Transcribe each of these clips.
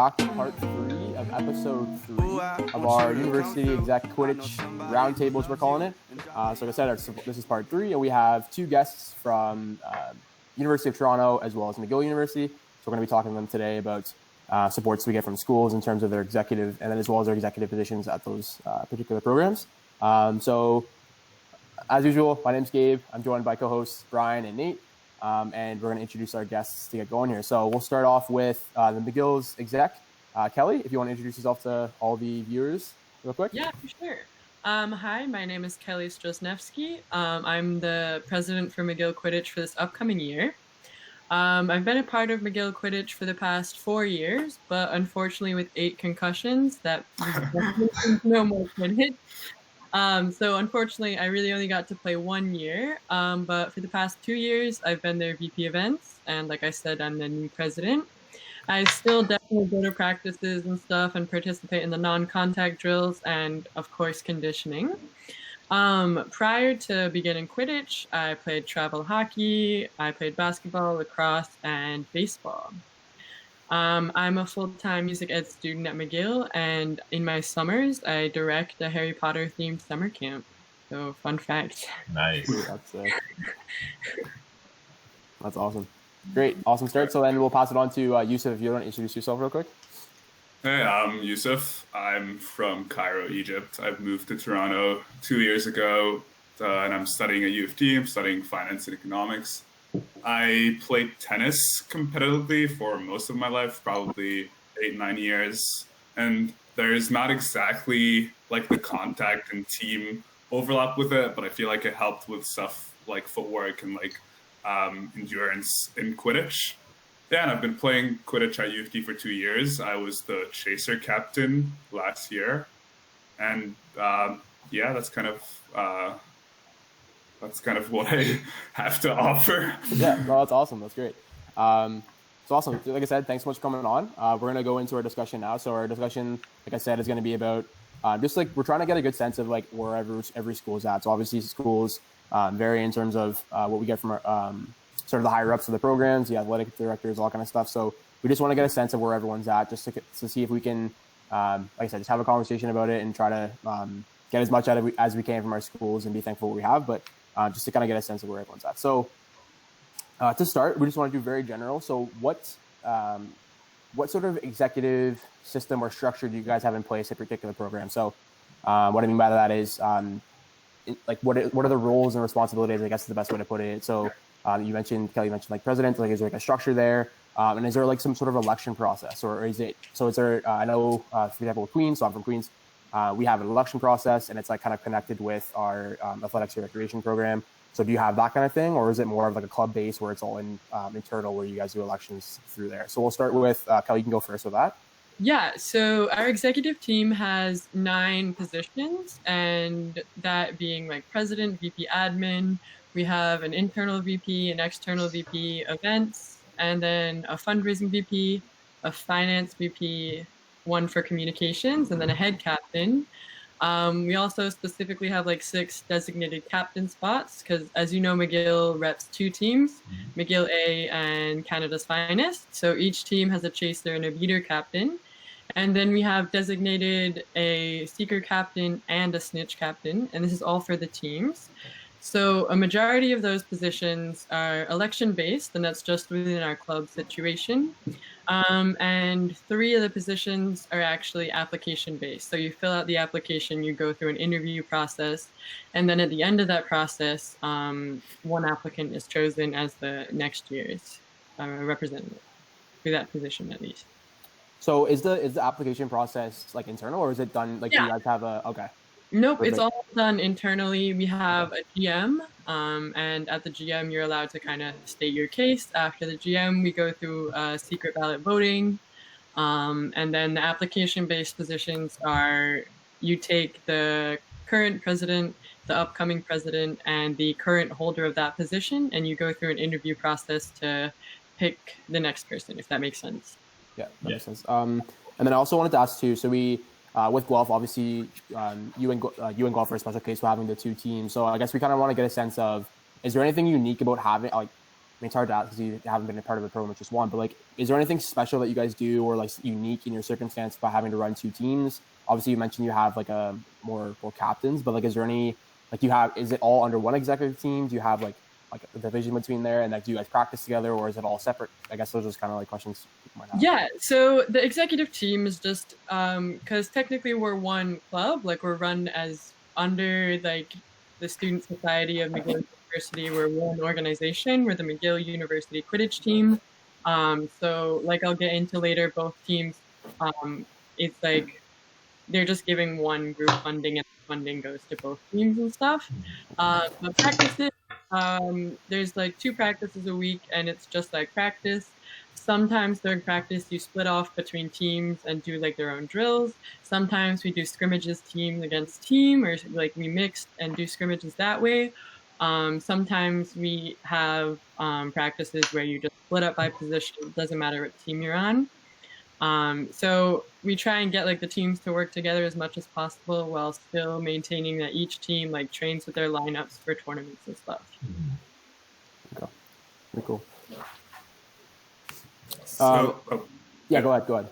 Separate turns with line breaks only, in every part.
back to part 3 of episode 3 of our University Exec Quidditch Roundtables, we're calling it. So like I said, this is part 3, and we have 2 guests from University of Toronto as well as McGill University. So we're going to be talking to them today about supports we get from schools in terms of their executive, and then as well as their executive positions at those particular programs. So as usual, my name's Gabe. I'm joined by co-hosts Brian and Nate. And we're going to introduce our guests to get going here. So we'll start off with the McGill's exec, Kelly, if you want to introduce yourself to all the viewers real quick.
Yeah, for sure. Hi, my name is Kelly Streznewski. I'm the president for McGill Quidditch for this upcoming year. I've been a part of McGill Quidditch for the past 4 years, but unfortunately with 8 concussions, that no more Quidditch. So unfortunately, I really only got to play 1 year, but for the past 2 years, I've been their VP events, and like I said, I'm the new president. I still definitely go to practices and stuff and participate in the non-contact drills and, of course, conditioning. Prior to beginning Quidditch, I played travel hockey, I played basketball, lacrosse, and baseball. I'm a full-time music ed student at McGill, and in my summers, I direct a Harry Potter-themed summer camp. So, fun fact.
Nice.
That's awesome. Great. Awesome start. So then we'll pass it on to Youssef, if you want to introduce yourself real quick.
Hey, I'm Youssef. I'm from Cairo, Egypt. I've moved to Toronto 2 years ago, and I'm studying at UofT. I'm studying finance and economics. I played tennis competitively for most of my life, probably 8-9 years. And there's not exactly like the contact and team overlap with it, but I feel like it helped with stuff like footwork and like endurance in Quidditch. Yeah, and I've been playing Quidditch at UofT for 2 years. I was the chaser captain last year. And yeah, that's kind of what I have to offer.
Yeah, no, that's awesome. That's great. So awesome. Like I said, thanks so much for coming on. We're going to go into our discussion now. So our discussion, like I said, is going to be about just like we're trying to get a good sense of like where every school is at. So obviously schools vary in terms of what we get from our, sort of the higher ups of the programs, the athletic directors, all kind of stuff. So we just want to get a sense of where everyone's at, just to see if we can, like I said, just have a conversation about it and try to get as much out of it as we can from our schools and be thankful for what we have. But just to kind of get a sense of where everyone's at. So to start, we just want to do very general. So what sort of executive system or structure do you guys have in place at a particular program? So what I mean by that is like what are the roles and responsibilities, I guess is the best way to put it. So Kelly, you mentioned like president, like is there like a structure there? And is there like some sort of election process or is there, I know, for example, with Queens, so I'm from Queens, we have an election process and it's like kind of connected with our athletics and recreation program. So do you have that kind of thing, or is it more of like a club base where it's all internal where you guys do elections through there? So we'll start with Kelly, you can go first with that.
Yeah, so our executive team has 9 positions, and that being like president, VP admin, we have an internal VP, an external VP events, and then a fundraising VP, a finance VP, one for communications, and then a head captain. We also specifically have like 6 designated captain spots because, as you know, McGill reps 2 teams, McGill A and Canada's Finest. So each team has a chaser and a beater captain. And then we have designated a seeker captain and a snitch captain, and this is all for the teams. So a majority of those positions are election-based, and that's just within our club situation. And 3 of the positions are actually application-based. So you fill out the application, you go through an interview process, and then at the end of that process, one applicant is chosen as the next year's representative for that position, at least.
So is the application process like internal, or is it done like you guys have a okay?
Nope, perfect. It's all done internally. We have a GM, and at the GM, you're allowed to kind of state your case. After the GM, we go through secret ballot voting, and then the application-based positions are you take the current president, the upcoming president, and the current holder of that position, and you go through an interview process to pick the next person, if that makes sense.
Yeah, that makes sense. And then I also wanted to ask too, so we, with Guelph, obviously, you and Guelph are a special case for having the 2 teams. So I guess we kind of want to get a sense of, is there anything unique about having, like, mean, it's hard to ask because you haven't been a part of a program with just one, but like, is there anything special that you guys do or like unique in your circumstance by having to run 2 teams? Obviously, you mentioned you have like a more captains, but like, is there any like is it all under one executive team? Do you have like a division between there, and like, do you guys practice together, or is it all separate? I guess those are just kind of like questions people might have.
Yeah, so the executive team is just because technically we're one club, like we're run as under like the Student Society of McGill University. We're one organization. We're the McGill University Quidditch team. So like I'll get into later, both teams, it's like they're just giving one group funding, and funding goes to both teams and stuff. But practices, there's like 2 practices a week, and it's just like practice. Sometimes during practice, you split off between teams and do like their own drills. Sometimes we do scrimmages team against team, or like we mix and do scrimmages that way. Sometimes we have practices where you just split up by position. It doesn't matter what team you're on. So we try and get like the teams to work together as much as possible while still maintaining that each team like trains with their lineups for tournaments and stuff.
Okay. Pretty cool.
So,
yeah, go ahead.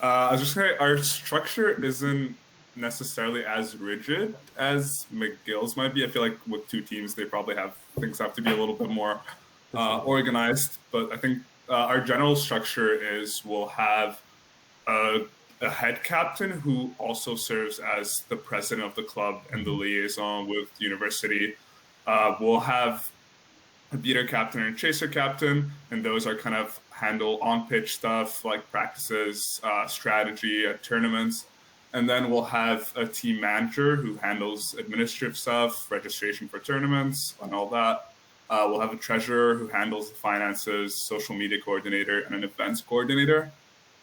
I was just saying, our structure isn't necessarily as rigid as McGill's might be. I feel like with 2 teams, they probably things have to be a little bit more organized. But I think our general structure is we'll have a head captain who also serves as the president of the club and the liaison with the university. We'll have a beater captain and a chaser captain, and those are kind of handle on-pitch stuff like practices, strategy at tournaments. And then we'll have a team manager who handles administrative stuff, registration for tournaments, and all that. We'll have a treasurer who handles the finances, social media coordinator, and an events coordinator.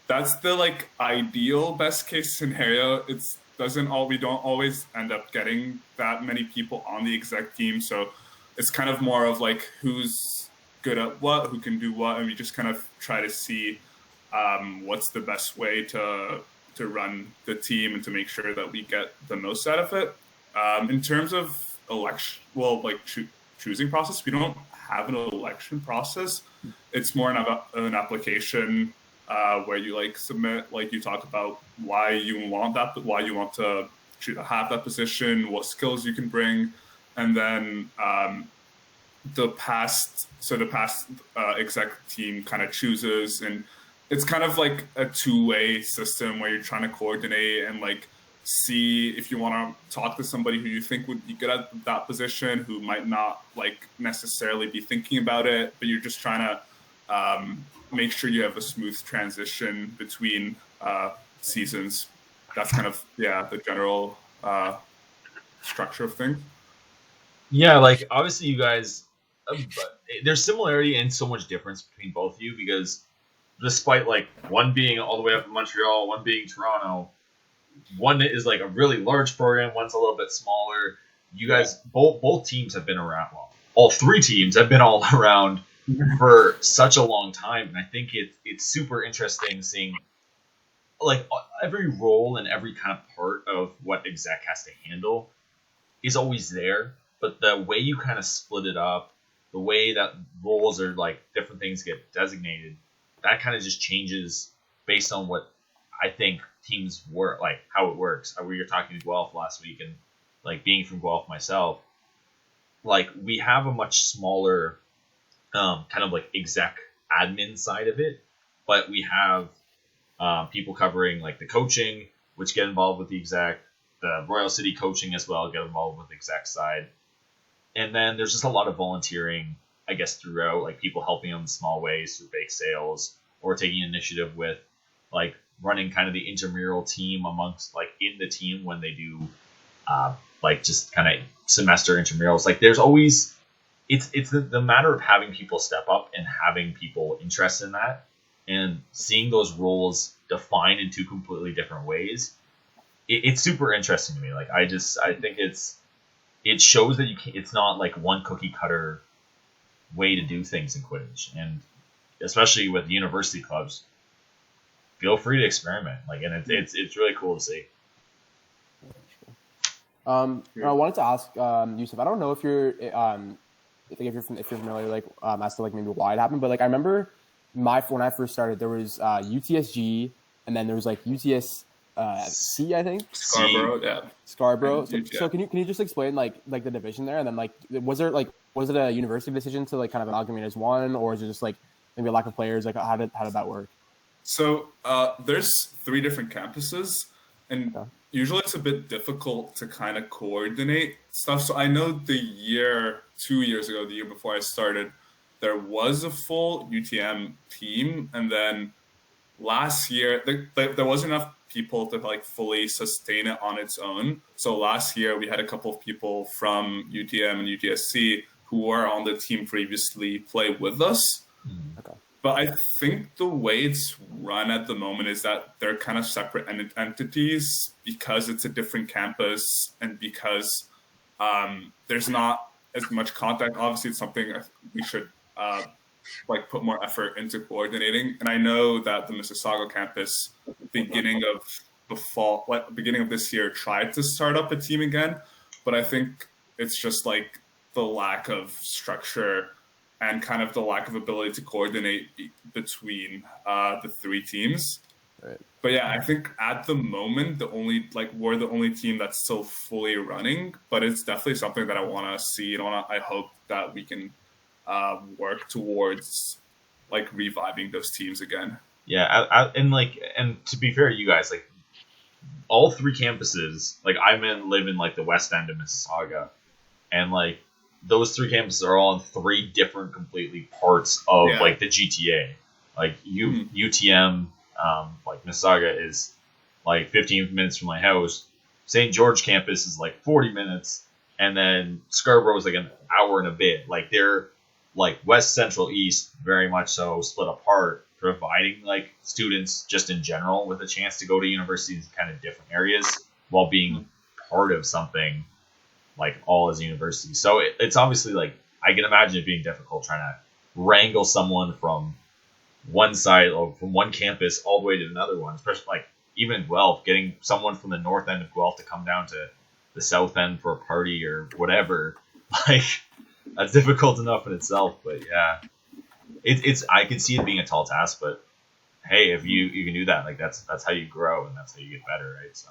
That's the like ideal best case scenario. We don't always end up getting that many people on the exec team. So it's kind of more of like who's good at what, who can do what, and we just kind of try to see what's the best way to run the team and to make sure that we get the most out of it. In terms of choosing process, we don't have an election process. It's more an application where you like submit, like you talk about why you want to have that position, what skills you can bring, and then the past exec team kind of chooses, and it's kind of like a 2-way system where you're trying to coordinate and like see if you want to talk to somebody who you think would be good at that position, who might not like necessarily be thinking about it, but you're just trying to make sure you have a smooth transition between seasons. That's kind of the general structure of things.
Yeah, like obviously you guys, there's similarity and so much difference between both of you, because despite like one being all the way up in Montreal, one being Toronto, one is like a really large program, one's a little bit smaller. You guys, both teams have been around. Well, all 3 teams have been all around for such a long time, and I think it's super interesting seeing like every role and every kind of part of what exec has to handle is always there, but the way you kind of split it up, the way that roles are like different things get designated, that kind of just changes based on what I think teams work, like how it works. We were talking to Guelph last week, and like being from Guelph myself, like we have a much smaller kind of like exec admin side of it, but we have people covering like the coaching, which get involved with the exec, the Royal City coaching as well, get involved with the exec side. And then there's just a lot of volunteering, I guess, throughout, like people helping in small ways through bake sales or taking initiative with like running kind of the intramural team amongst like in the team when they do like just kind of semester intramurals. Like there's always, it's the matter of having people step up and having people interested in that and seeing those roles defined in 2 completely different ways. It's super interesting to me. Like I think it shows that it's not like one cookie cutter way to do things in Quidditch, and especially with university clubs, feel free to experiment. Like, and it's really cool to see.
I wanted to ask Youssef. I don't know if you're if you're familiar, like as to like maybe why it happened, but like I remember when I first started, there was UTSG, and then there was like UTSC, I think.
Scarborough, yeah.
Scarborough. So can you just explain like the division there, and then like was it a university decision to like kind of amalgamate as one, or is it just like maybe a lack of players? Like how did that work?
So there's 3 different campuses, and usually it's a bit difficult to kind of coordinate stuff. So I know 2 years ago, the year before I started, there was a full UTM team, and then last year there wasn't enough people to like fully sustain it on its own. So last year we had a couple of people from UTM and UTSC who were on the team previously play with us.
Okay.
But I think the way it's run at the moment is that they're kind of separate entities because it's a different campus and because there's not as much contact. Obviously, it's something we should like put more effort into coordinating. And I know that the Mississauga campus, beginning of this year, tried to start up a team again, but I think it's just like the lack of structure and kind of the lack of ability to coordinate between the 3 teams.
Right.
But yeah, I think at the moment, we're the only team that's still fully running, but it's definitely something that I want to see. And I hope that we can work towards like reviving those teams again.
Yeah. And to be fair to you guys, like all 3 campuses, like live in like the west end of Mississauga, and like those 3 campuses are all in 3 different completely parts of like the GTA. Like UTM, like Mississauga is like 15 minutes from my house. St. George campus is like 40 minutes, and then Scarborough is like an hour and a bit. Like they're like west, central, east, very much so split apart, providing like students just in general with a chance to go to universities in kind of different areas while being part of something like all as a university. So it's obviously like I can imagine it being difficult trying to wrangle someone from one side or from one campus all the way to another one, especially like even in Guelph, getting someone from the north end of Guelph to come down to the south end for a party or whatever. Like that's difficult enough in itself. But yeah, it's I can see it being a tall task, but hey, if you can do that, like that's how you grow and that's how you get better, right? So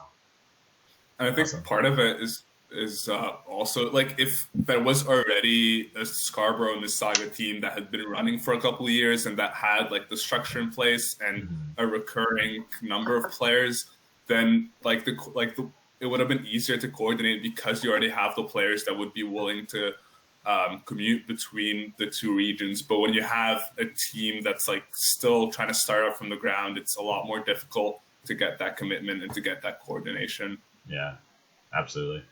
and I think part of it is also like if there was already a Scarborough and Mississauga team that had been running for a couple of years and that had like the structure in place and a recurring number of players, then it would have been easier to coordinate because you already have the players that would be willing to commute between the 2 regions. But when you have a team that's like still trying to start up from the ground, it's a lot more difficult to get that commitment and to get that coordination.
Yeah, absolutely.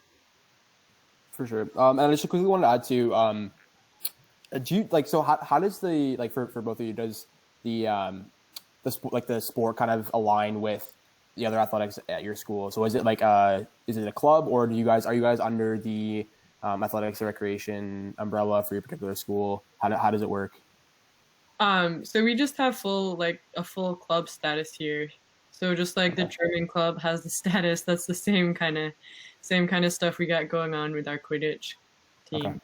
For sure. And I just quickly wanted to add to, do you like, so how does the, like for both of you, does the sport kind of align with the other athletics at your school? So is it like, is it a club, or are you guys under the athletics and recreation umbrella for your particular school? How does it work?
So we just have a full club status here. So just like the German club has the status, that's the same kind of stuff we got going on with our Quidditch team.
Okay.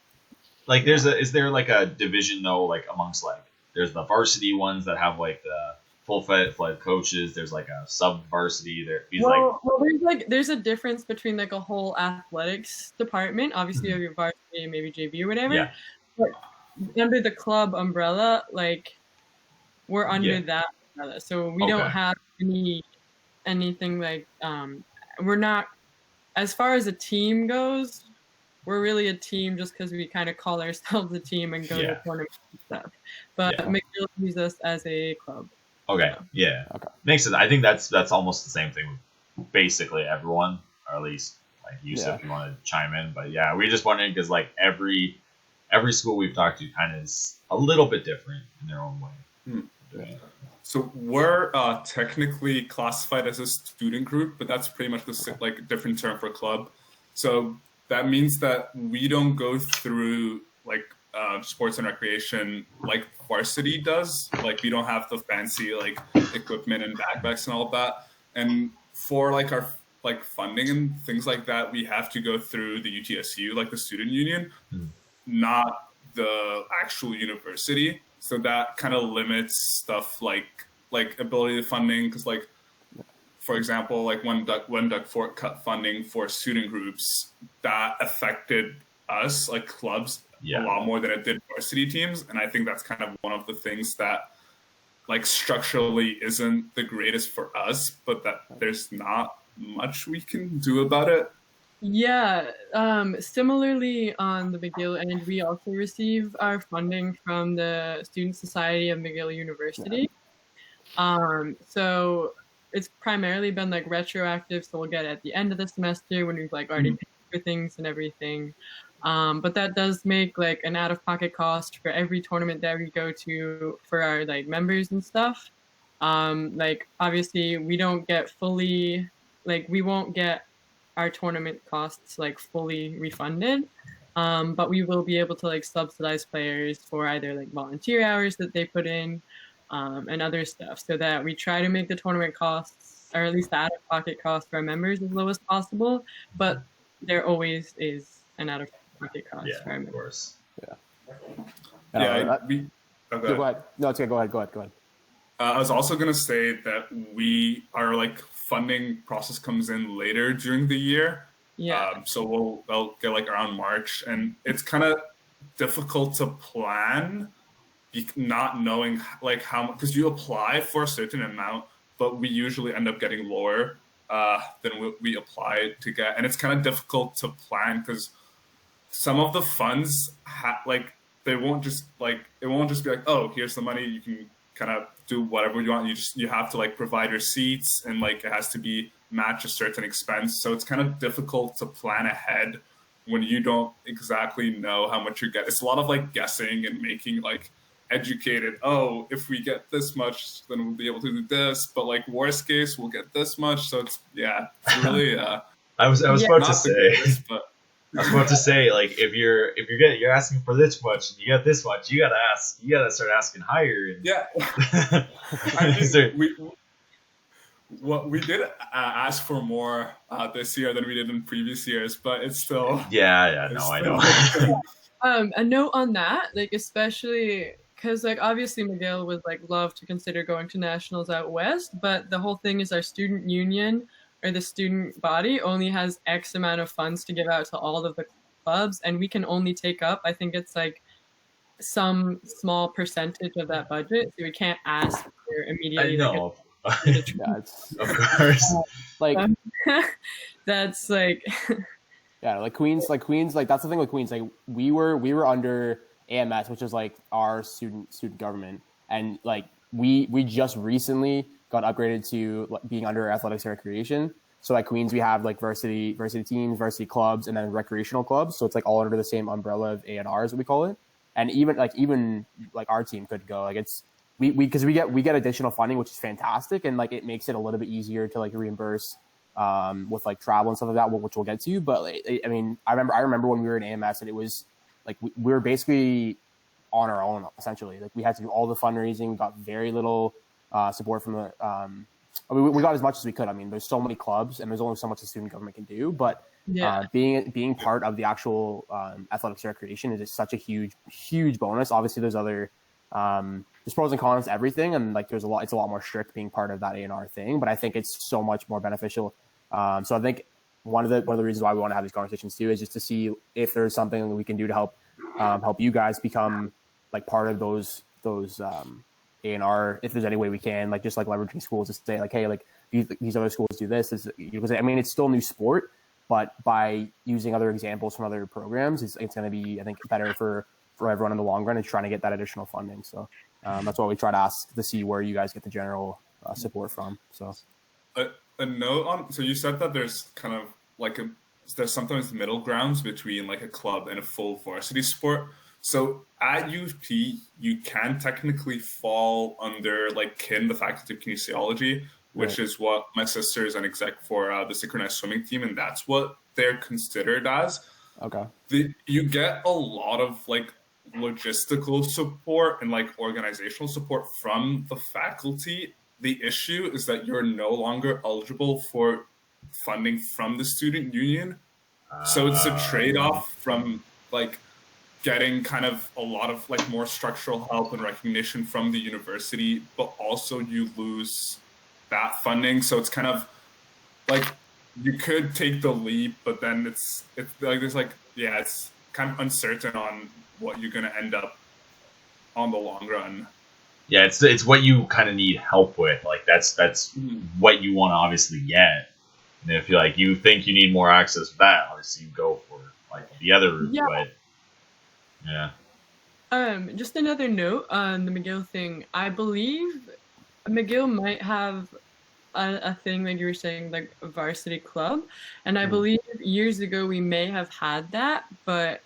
Like is there like a division though, like amongst like there's the varsity ones that have like the full-fledged coaches, there's like a sub-varsity there.
There's a difference between like a whole athletics department. Obviously you have your varsity and maybe JV or whatever. Yeah. But under the club umbrella, like we're under that umbrella. So we don't have anything like we're not, as far as a team goes, we're really a team just because we kind of call ourselves a team and go to tournaments and stuff. But McGill views us as a club.
Okay. Yeah. Okay. Makes sense. I think that's almost the same thing with basically everyone, or at least like Youssef, if you want to chime in. But yeah, we just wondering because like every school we've talked to kind of is a little bit different in their own way.
So we're technically classified as a student group, but that's pretty much the different term for club. So that means that we don't go through like sports and recreation like varsity does. Like we don't have the fancy like equipment and backpacks and all of that. And for like our like funding and things like that, we have to go through the UTSU, like the student union, not the actual university. So that kind of limits stuff like ability to funding, because like, for example, like when Doug Fort cut funding for student groups, that affected us, like clubs, a lot more than it did varsity teams. And I think that's kind of one of the things that like structurally isn't the greatest for us, but that there's not much we can do about it.
Yeah, similarly on the McGill end, we also receive our funding from the Student Society of McGill University. So it's primarily been like retroactive, so we'll get it at the end of the semester when we've like already paid for things and everything. But that does make like an out-of-pocket cost for every tournament that we go to for our like members and stuff. Like obviously we don't get fully, like we won't get our tournament costs like fully refunded. But we will be able to like subsidize players for either like volunteer hours that they put in, and other stuff, so that we try to make the tournament costs, or at least the out-of-pocket cost for our members, as low as possible. But there always is an out-of-pocket cost for our members.
Of course.
Go ahead. No, it's okay. Go ahead.
I was also going to say that our like funding process comes in later during the year. So we'll get like around March, and it's kind of difficult to plan, not knowing like how much, because you apply for a certain amount, but we usually end up getting lower than we apply to get, and it's kind of difficult to plan because some of the funds it won't just be like, oh, here's the money, you can kind of do whatever you want. You have to like provide receipts, and like it has to be match a certain expense. So it's kind of difficult to plan ahead when you don't exactly know how much you get. It's a lot of like guessing and making like educated, oh, if we get this much, then we'll be able to do this. But like worst case, we'll get this much. So it's really.
I was about to say. I was about to say, like, if you're asking for this much and you get this much, you gotta start asking higher. And...
Yeah. We did ask for more this year than we did in previous years, but it's still.
I know.
A note on that, like especially because like obviously McGill would like love to consider going to nationals out west, but the whole thing is our student union, or the student body, only has X amount of funds to give out to all of the clubs, and we can only take up, I think it's like some small percentage of that budget, so we can't ask for immediately.
I know.
Of course. Like
that's like
Queens, that's the thing with Queens. Like we were under AMS, which is like our student government, and like we just recently got upgraded to being under athletics and recreation. So at Queens, we have like varsity teams, varsity clubs, and then recreational clubs. So it's like all under the same umbrella of A&R, as we call it. And even our team could go. Like it's because we get additional funding, which is fantastic, and like it makes it a little bit easier to like reimburse with like travel and stuff like that, which we'll get to. But I mean, I remember when we were in AMS, and it was like we were basically on our own essentially. Like we had to do all the fundraising, got very little support from the we got as much as we could. I mean, there's so many clubs and there's only so much the student government can do, but being part of the actual athletics and recreation is just such a huge bonus. Obviously there's other there's pros and cons to everything, and like it's a lot more strict being part of that A&R thing, but I think it's so much more beneficial. So I think one of the reasons why we want to have these conversations too is just to see if there's something that we can do to help you guys become like part of those A&R, if there's any way we can, like just like leveraging schools to say like, hey, like these other schools do this. Because I mean, it's still new sport, but by using other examples from other programs, it's going to be, I think, better for everyone in the long run, and trying to get that additional funding. So that's why we try to ask to see where you guys get the general support from. So
a note on, so you said that there's kind of like there's sometimes middle grounds between like a club and a full varsity sport. So at UofT, you can technically fall under like KIN, the Faculty of Kinesiology, which is what my sister is an exec for the synchronized swimming team, and that's what they're considered as.
Okay.
You get a lot of like logistical support and like organizational support from the faculty. The issue is that you're no longer eligible for funding from the student union. So it's a trade-off from getting kind of a lot of like more structural help and recognition from the university, but also you lose that funding. So it's kind of like you could take the leap, but then it's like there's like, yeah, it's kind of uncertain on what you're going to end up on the long run.
Yeah, it's what you kind of need help with. Like that's what you want to obviously get. And if you think you need more access to that, obviously you go for like the other route.
Yeah.
But yeah.
Just another note on the McGill thing. I believe McGill might have a thing like you were saying, like a varsity club, and I believe years ago we may have had that, but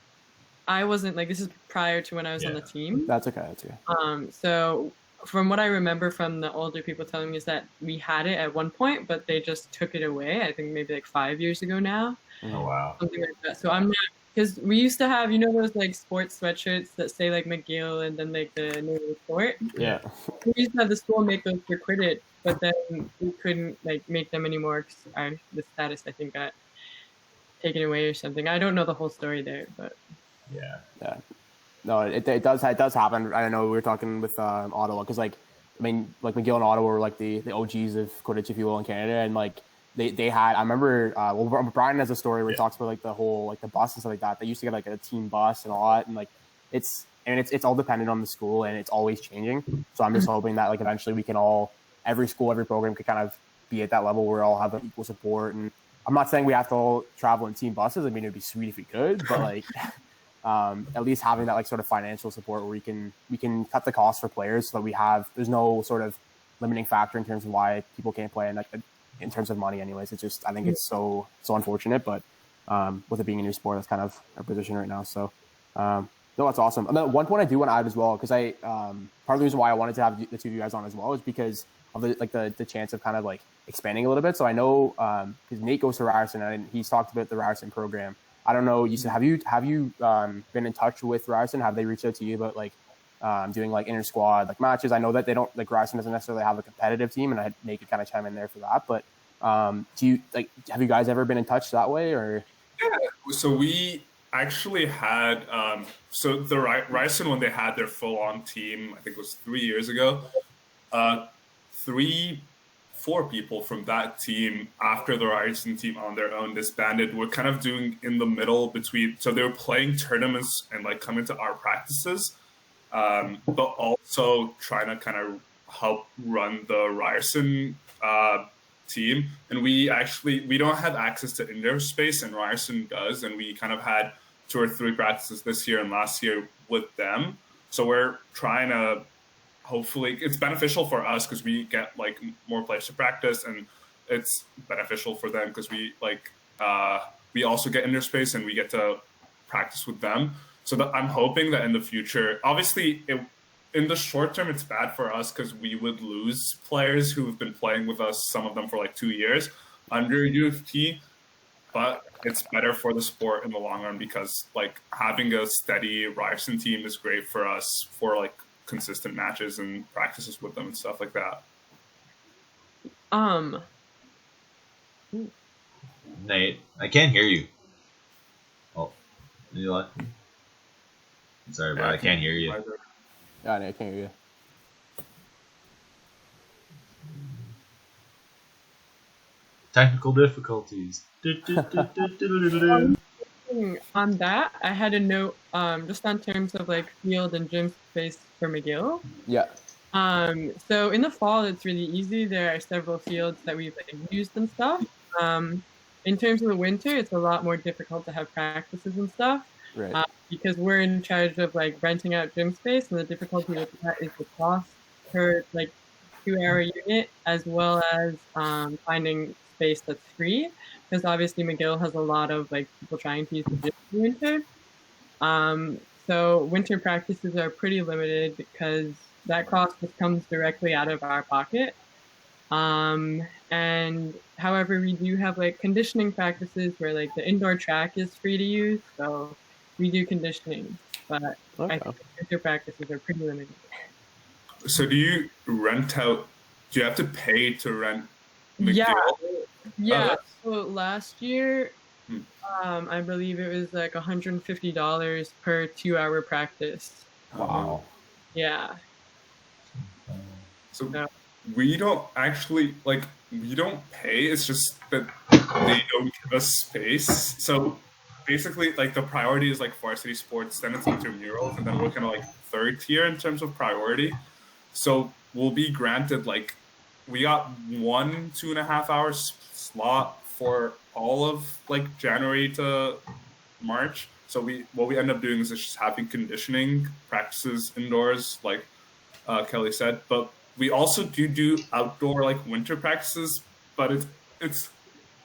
I wasn't like, this is prior to when I was on the team.
That's okay. That's okay.
So from what I remember from the older people telling me is that we had it at one point, but they just took it away. I think maybe like 5 years ago now.
Oh wow.
Something like that. So I'm not, because we used to have, those like sports sweatshirts that say like McGill and then like the name of the sport.
Yeah.
We used to have the school make those for Quidditch, but then we couldn't like make them anymore because the status I think got taken away or something. I don't know the whole story there, but
yeah. No, it does happen. I know we were talking with Ottawa because like McGill and Ottawa were like the OGs of Quidditch, if you will, in Canada, and like they had. I remember Brian has a story where he talks about like the whole like the bus and stuff like that. They used to get like a team bus and all that, and like it's all dependent on the school and it's always changing. So I'm just hoping that like eventually we can all, every school, every program could kind of be at that level where we all have equal support. And I'm not saying we have to all travel in team buses. I mean, it'd be sweet if we could, but like. At least having that like sort of financial support where we can cut the costs for players so that there's no sort of limiting factor in terms of why people can't play, and like in terms of money anyways. It's just, I think it's so unfortunate, but with it being a new sport, that's kind of our position right now. So no, that's awesome. And then one point I do want to add as well, because part of the reason why I wanted to have the two of you guys on as well is because of the chance of kind of like expanding a little bit. So I know because Nate goes to Ryerson and he's talked about the Ryerson program. I don't know, Youssef, have you been in touch with Ryerson? Have they reached out to you about like doing like inter squad like matches? I know that they don't, like Ryerson doesn't necessarily have a competitive team, and Nate could kind of chime in there for that. But do you like, have you guys ever been in touch that way or?
Yeah, so we actually had so the Ryerson, when they had their full on team, I think it was 3 years ago. 4 people from that team, after the Ryerson team on their own disbanded, were kind of doing in the middle between. So they were playing tournaments and like coming to our practices, but also trying to kind of help run the Ryerson team. And we don't have access to indoor space, and Ryerson does. And we kind of had 2 or 3 practices this year and last year with them. So we're trying to. Hopefully it's beneficial for us because we get like more players to practice, and it's beneficial for them because we also get indoor space and we get to practice with them. So that I'm hoping that in the future, obviously in the short term, it's bad for us because we would lose players who have been playing with us, some of them for like 2 years under UofT, but it's better for the sport in the long run because like having a steady Ryerson team is great for us for like consistent matches and practices with them and stuff like that.
Nate, I can't hear you. Oh, you what? Sorry, but I can't hear you.
Yeah, I can't hear you.
Technical difficulties.
On that, I had a note just on terms of like field and gym space for McGill.
Yeah.
So in the fall, it's really easy. There are several fields that we've like, used and stuff. In terms of the winter, it's a lot more difficult to have practices and stuff.
Right.
Because we're in charge of like renting out gym space, and the difficulty with that is the cost per like 2-hour unit, as well as finding space that's free. Because obviously McGill has a lot of like people trying to use the gym in winter. So winter practices are pretty limited because that cost just comes directly out of our pocket. And however, we do have like conditioning practices where like the indoor track is free to use, so we do conditioning. But I think winter practices are pretty limited.
So do you rent out? Do you have to pay to rent McGill?
Yeah. So last year, I believe it was like $150 per 2-hour practice.
Wow.
Yeah.
So
Yeah.
we don't actually we don't pay. It's just that they don't give us space. So basically, like the priority is like varsity sports, then it's intramurals, and then we're kind of like third tier in terms of priority. So we'll be granted like we got 1.5 hours slot for all of like January to March. So what we end up doing is just having conditioning practices indoors, like Kelly said. But we also do outdoor like winter practices, but it's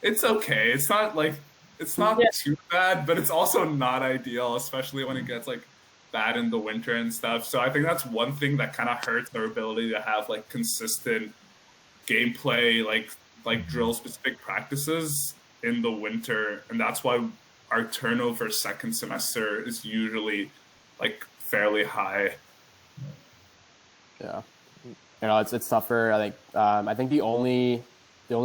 okay. It's not too bad, but it's also not ideal, especially when it gets like bad in the winter and stuff. So I think that's one thing that kind of hurts our ability to have like consistent gameplay, like drill specific practices in the winter, and that's why our turnover second semester is usually like fairly high.
Yeah, it's tougher. I think the only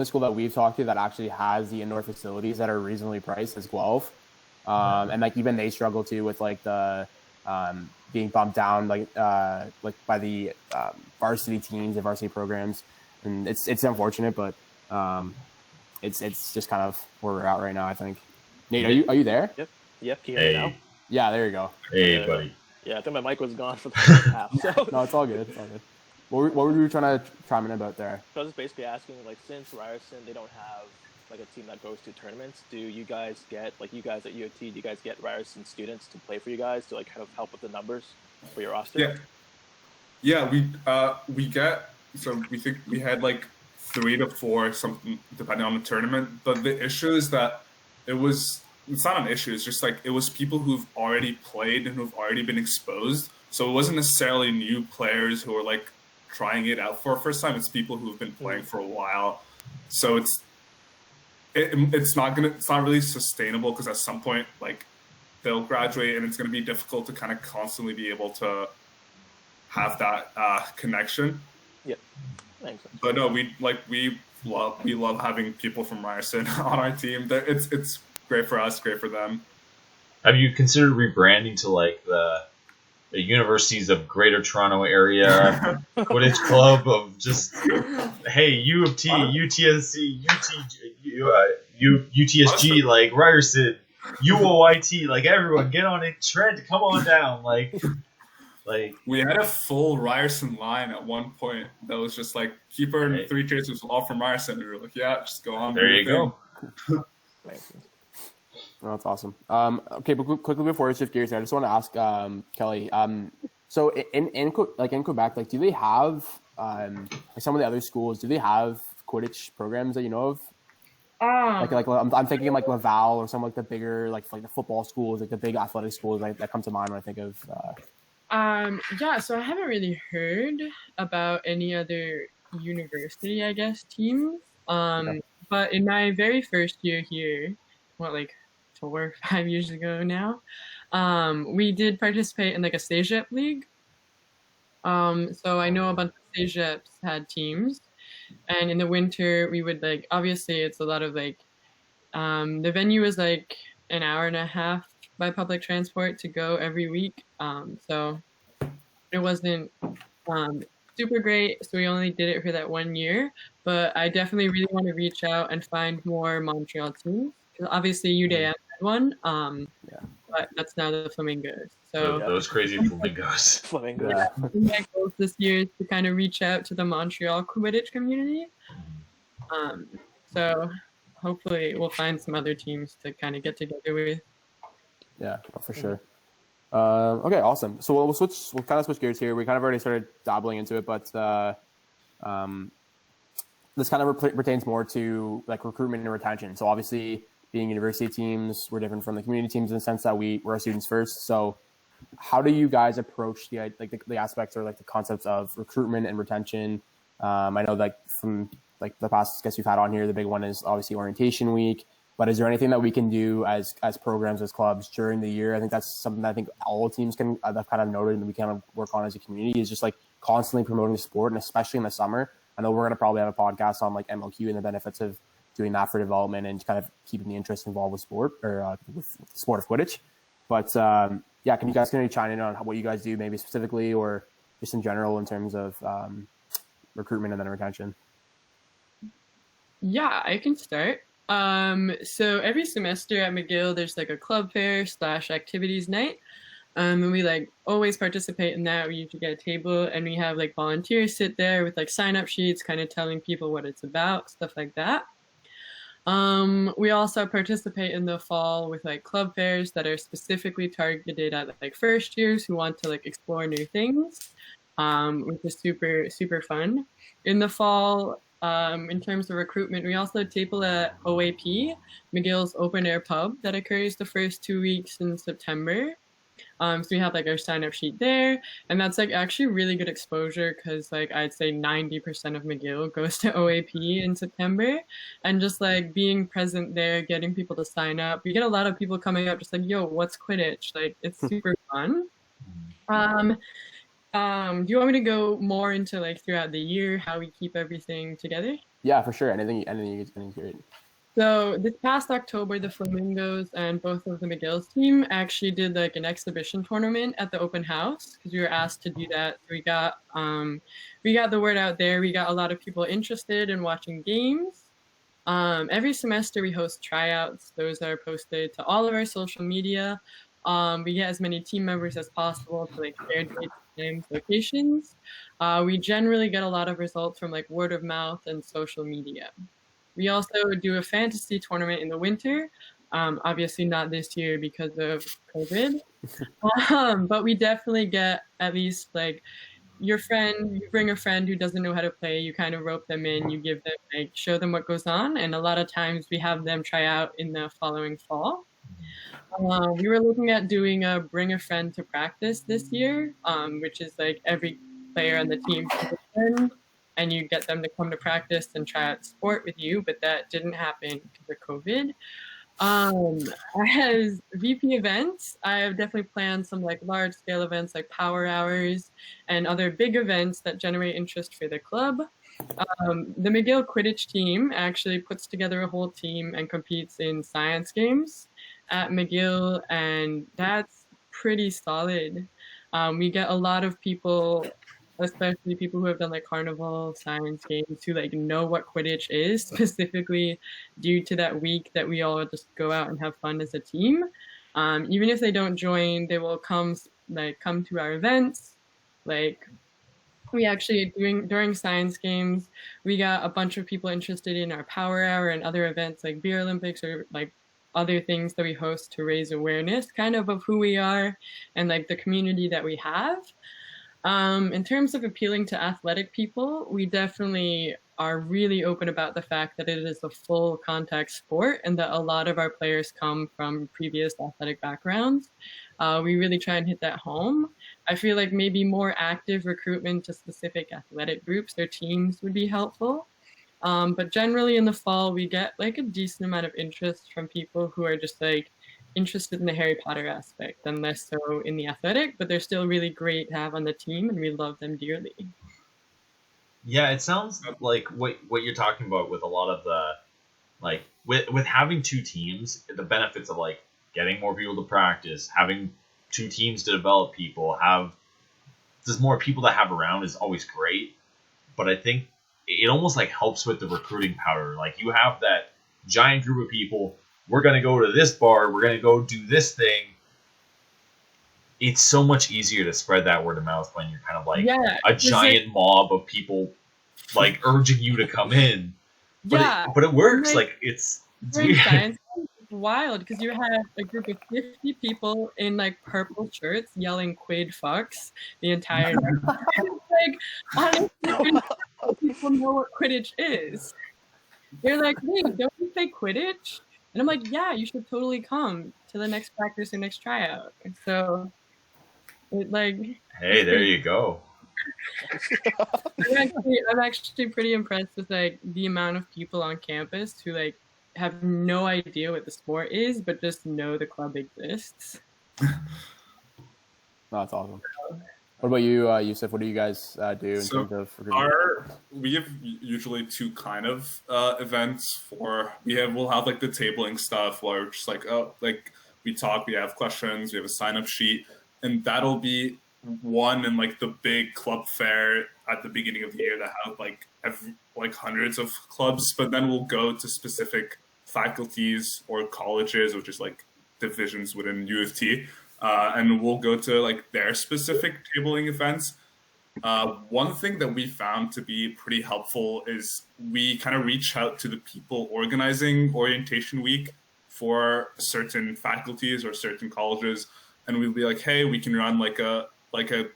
school that we've talked to that actually has the indoor facilities that are reasonably priced is Guelph, and like even they struggle too with like the being bumped down like by the varsity teams and varsity programs, and it's unfortunate, but it's just kind of where we're at right now. I think. Nate, are you there?
Yep. Can you hear me now?
Yeah, there you go.
Hey, buddy.
Yeah, I think my mic was gone for the first half. So.
No, it's all good. It's all good. What were you trying to chime in about there?
So I was just basically asking, like, since Ryerson, they don't have like a team that goes to tournaments, do you guys get, like, you guys at UofT, do you guys get Ryerson students to play for you guys to like kind of help with the numbers for your roster?
Yeah, we get, so we think we had like 3 to 4 something depending on the tournament, but the issue is that it's not an issue, it's just like it was people who've already played and who've already been exposed, so it wasn't necessarily new players who were like trying it out for the first time. It's people who've been playing for a while, so it's not really sustainable, because at some point like they'll graduate and it's going to be difficult to kind of constantly be able to have that connection.
Yep, makes sense.
But no, we love having people from Ryerson on our team. It's great for us, great for them.
Have you considered rebranding to like the universities of Greater Toronto Area Quidditch Club of just, hey, UofT, UTSC, UTSG, like Ryerson, UOIT, like everyone get on it, Trent, come on down, like
we had a full Ryerson line at one point that was just like keeper and 3 chasers all from Ryerson. We were like, yeah, just go on.
There you go.
Oh, that's awesome. Okay, but quickly before we shift gears, I just want to ask Kelly. So in Quebec, like, do they have like some of the other schools? Do they have Quidditch programs that you know of? I'm thinking like Laval or some like the bigger like the football schools, like the big athletic schools that come to mind when I think of.
Yeah, so I haven't really heard about any other university, I guess, teams. But in my very first year here, 4 or 5 years ago now, we did participate in like a Cégep league. So I know a bunch of Cégeps had teams, and in the winter we would like, obviously it's a lot of like, the venue is like an hour and a half by public transport to go every week. So it wasn't super great. So we only did it for that 1 year, but I definitely really want to reach out and find more Montreal teams. Obviously UDM had one, but that's now the Flamingos. So
those crazy flamingos.
Flamingos.
My goals this year is to kind of reach out to the Montreal Quidditch community. So hopefully we'll find some other teams to kind of get together with.
Yeah, for sure. Okay, awesome. So we'll kind of switch gears here. We kind of already started dabbling into it, but this kind of pertains more to like recruitment and retention. So obviously, being university teams, we're different from the community teams in the sense that we're our students first. So how do you guys approach the aspects or like the concepts of recruitment and retention? I know like from like the past guests you've had on here, the big one is obviously orientation week. But is there anything that we can do as programs, as clubs during the year? I think that's something that I think all teams can have kind of noted and we kind of work on as a community, is just like constantly promoting the sport, and especially in the summer. I know we're going to probably have a podcast on like MLQ and the benefits of doing that for development and kind of keeping the interest involved with sport or with the sport of Quidditch. But yeah, can you chime in on what you guys do, maybe specifically or just in general in terms of recruitment and then retention?
Yeah, I can start. So every semester at McGill, there's like a club fair / activities night. And we like always participate in that. We usually get a table and we have like volunteers sit there with like sign up sheets, kind of telling people what it's about, stuff like that. We also participate in the fall with like club fairs that are specifically targeted at like first years who want to like explore new things, which is super, super fun. In the fall, in terms of recruitment, we also table at OAP, McGill's open air pub that occurs the first 2 weeks in September. So we have like our sign up sheet there, and that's like actually really good exposure because like I'd say 90% of McGill goes to OAP in September, and just like being present there, getting people to sign up. We get a lot of people coming up just like, yo, what's Quidditch? Like it's super fun. Do you want me to go more into like throughout the year how we keep everything together?
Yeah, for sure. Anything you can hear it.
So this past October, the Flamingos and both of the McGill's team actually did like an exhibition tournament at the open house because we were asked to do that. So we got the word out there. We got a lot of people interested in watching games. Every semester we host tryouts. Those are posted to all of our social media. We get as many team members as possible to like share dates, names, locations. We generally get a lot of results from like word of mouth and social media. We also do a fantasy tournament in the winter. Obviously not this year because of COVID. But we definitely get at least like you bring a friend who doesn't know how to play, you kind of rope them in, you give them like show them what goes on. And a lot of times we have them try out in the following fall. We were looking at doing a bring a friend to practice this year, which is like every player on the team and you get them to come to practice and try out sport with you, but that didn't happen because of COVID. As VP events, I have definitely planned some like large scale events like power hours and other big events that generate interest for the club. The McGill Quidditch team actually puts together a whole team and competes in science games at McGill, and that's pretty solid. We get a lot of people, especially people who have done like carnival science games, who like know what Quidditch is specifically due to that week that we all just go out and have fun as a team. Even if they don't join, they will come to our events. Like we actually during science games, we got a bunch of people interested in our power hour and other events like beer Olympics or like other things that we host to raise awareness kind of who we are and like the community that we have. In terms of appealing to athletic people, we definitely are really open about the fact that it is a full contact sport and that a lot of our players come from previous athletic backgrounds. We really try and hit that home. I feel like maybe more active recruitment to specific athletic groups or teams would be helpful. But generally in the fall, we get like a decent amount of interest from people who are just like interested in the Harry Potter aspect and less so in the athletic, but they're still really great to have on the team and we love them dearly.
Yeah, it sounds like what you're talking about with a lot of the, like, with having two teams, the benefits of, like, getting more people to practice, having two teams to develop people, there's more people to have around is always great, but I think it almost, like, helps with the recruiting power. Like, you have that giant group of people, we're going to go to this bar, we're going to go do this thing. It's so much easier to spread that word of mouth when you're kind of like a giant mob of people like urging you to come in. But it works. Like it's weird.
Science is wild because you have a group of 50 people in like purple shirts yelling "Quid fucks" the entire night. Like honestly, people know what Quidditch is. They're like, "Wait, don't you play Quidditch?" And I'm like, "Yeah, you should totally come to the next practice or next tryout." And so.
Hey, there you go.
I'm actually pretty impressed with like the amount of people on campus who like have no idea what the sport is, but just know the club exists.
That's awesome. What about you, Youssef? What do you guys do in
So
terms of recruitment?
we have usually two kind of events for we'll have like the tabling stuff where we're just like, oh, like we talk, we have questions, we have a sign up sheet, and that'll be one in like the big club fair at the beginning of the year that have like hundreds of clubs, but then we'll go to specific faculties or colleges, which is like divisions within UofT, and we'll go to like their specific tabling events. One thing that we found to be pretty helpful is we kind of reach out to the people organizing orientation week for certain faculties or certain colleges, and we'll be like, hey, we can run like a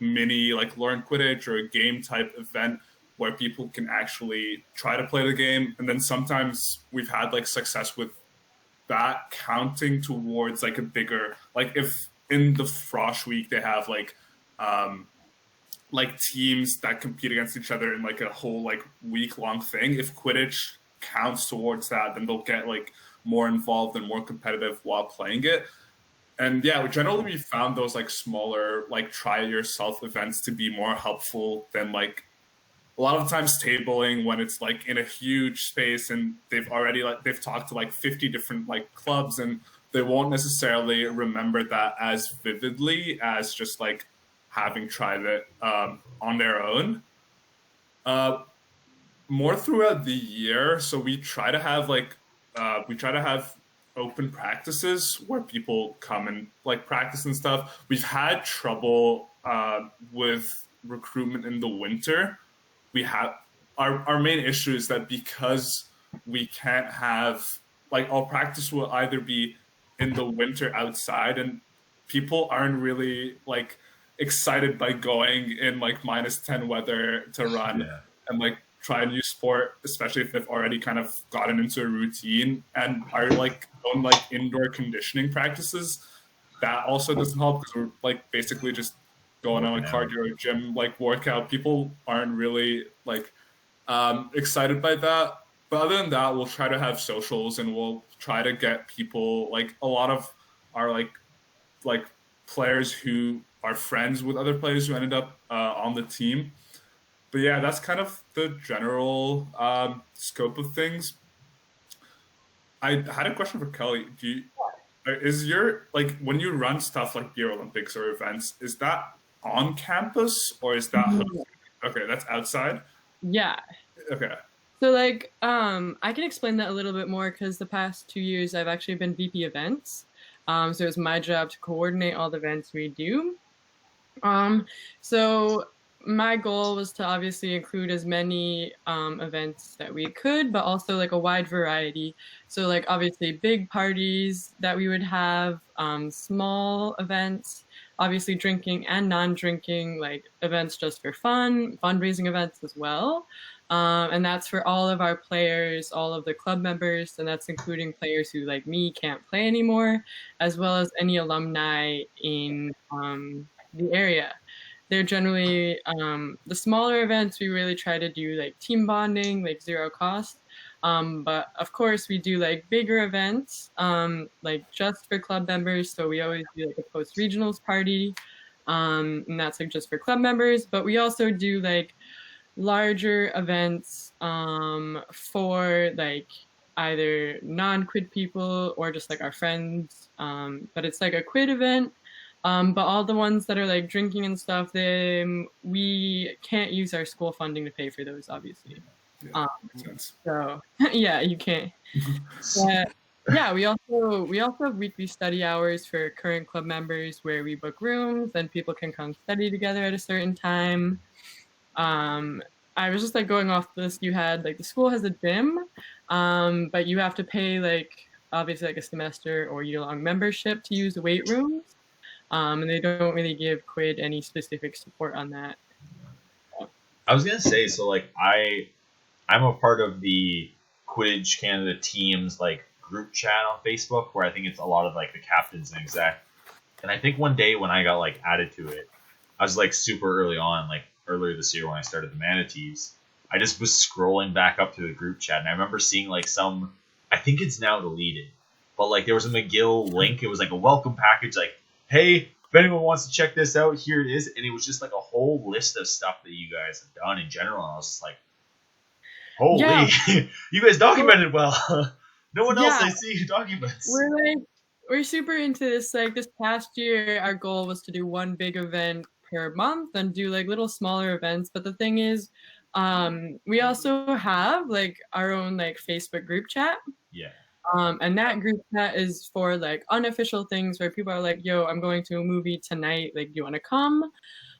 mini like learn Quidditch or a game type event where people can actually try to play the game. And then sometimes we've had like success with that counting towards like a bigger, like if in the Frosh week they have like teams that compete against each other in like a whole like week long thing. If Quidditch counts towards that, then they'll get like more involved and more competitive while playing it. And yeah, generally we found those like smaller, like try yourself events to be more helpful than like a lot of times tabling when it's like in a huge space and they've talked to like 50 different like clubs and they won't necessarily remember that as vividly as just like having tried it on their own. More throughout the year, so we try to have open practices where people come and like practice and stuff. We've had trouble with recruitment in the winter. We have our main issue is that because we can't have like all practice will either be in the winter outside and people aren't really like excited by going in like -10 weather to run and like try a new sport, especially if they've already kind of gotten into a routine and are like on like indoor conditioning practices. That also doesn't help because we're like basically just going on a cardio or gym like workout. People aren't really like excited by that. But other than that, we'll try to have socials and we'll try to get people like a lot of our like players who are friends with other players who ended up on the team. But yeah, that's kind of the general scope of things. I had a question for Kelly. Is your like when you run stuff like Beer Olympics or events, is that on campus or is that okay? That's outside.
Yeah.
Okay.
So like I can explain that a little bit more because the past 2 years I've actually been VP events. So it's my job to coordinate all the events we do. So my goal was to obviously include as many events that we could, but also like a wide variety. So like obviously big parties that we would have, small events, obviously drinking and non-drinking, like events just for fun, fundraising events as well. And that's for all of our players, all of the club members, and that's including players who, like me, can't play anymore, as well as any alumni in the area. They're generally the smaller events. We really try to do like team bonding, like zero cost. But of course, we do like bigger events, like just for club members. So we always do like a post regionals party, and that's like just for club members. But we also do like larger events for like either non-quid people or just like our friends. But it's like a quid event. But all the ones that are like drinking and stuff, we can't use our school funding to pay for those, obviously.
Yeah, makes sense.
So yeah, you can't. But yeah, we also have weekly study hours for current club members where we book rooms and people can come study together at a certain time. I was just like going off this. You had like the school has a gym, but you have to pay like obviously like a semester or year-long membership to use the weight rooms. And they don't really give Quid any specific support on that.
I was gonna say, so like I'm a part of the Quidditch Canada teams like group chat on Facebook where I think it's a lot of like the captains and exec. And I think one day when I got like added to it, I was like super early on, like earlier this year when I started the Manatees. I just was scrolling back up to the group chat and I remember seeing like some, I think it's now deleted, but like there was a McGill link. It was like a welcome package, like, hey, if anyone wants to check this out, here it is. And it was just like a whole list of stuff that you guys have done in general. And I was just like, holy, yeah. You guys documented well. No one else I see documents.
We're super into this. Like this past year, our goal was to do one big event per month and do like little smaller events. But the thing is, we also have like our own like Facebook group chat.
Yeah.
And that group chat is for like unofficial things where people are like, yo, I'm going to a movie tonight. Like, do you want to come?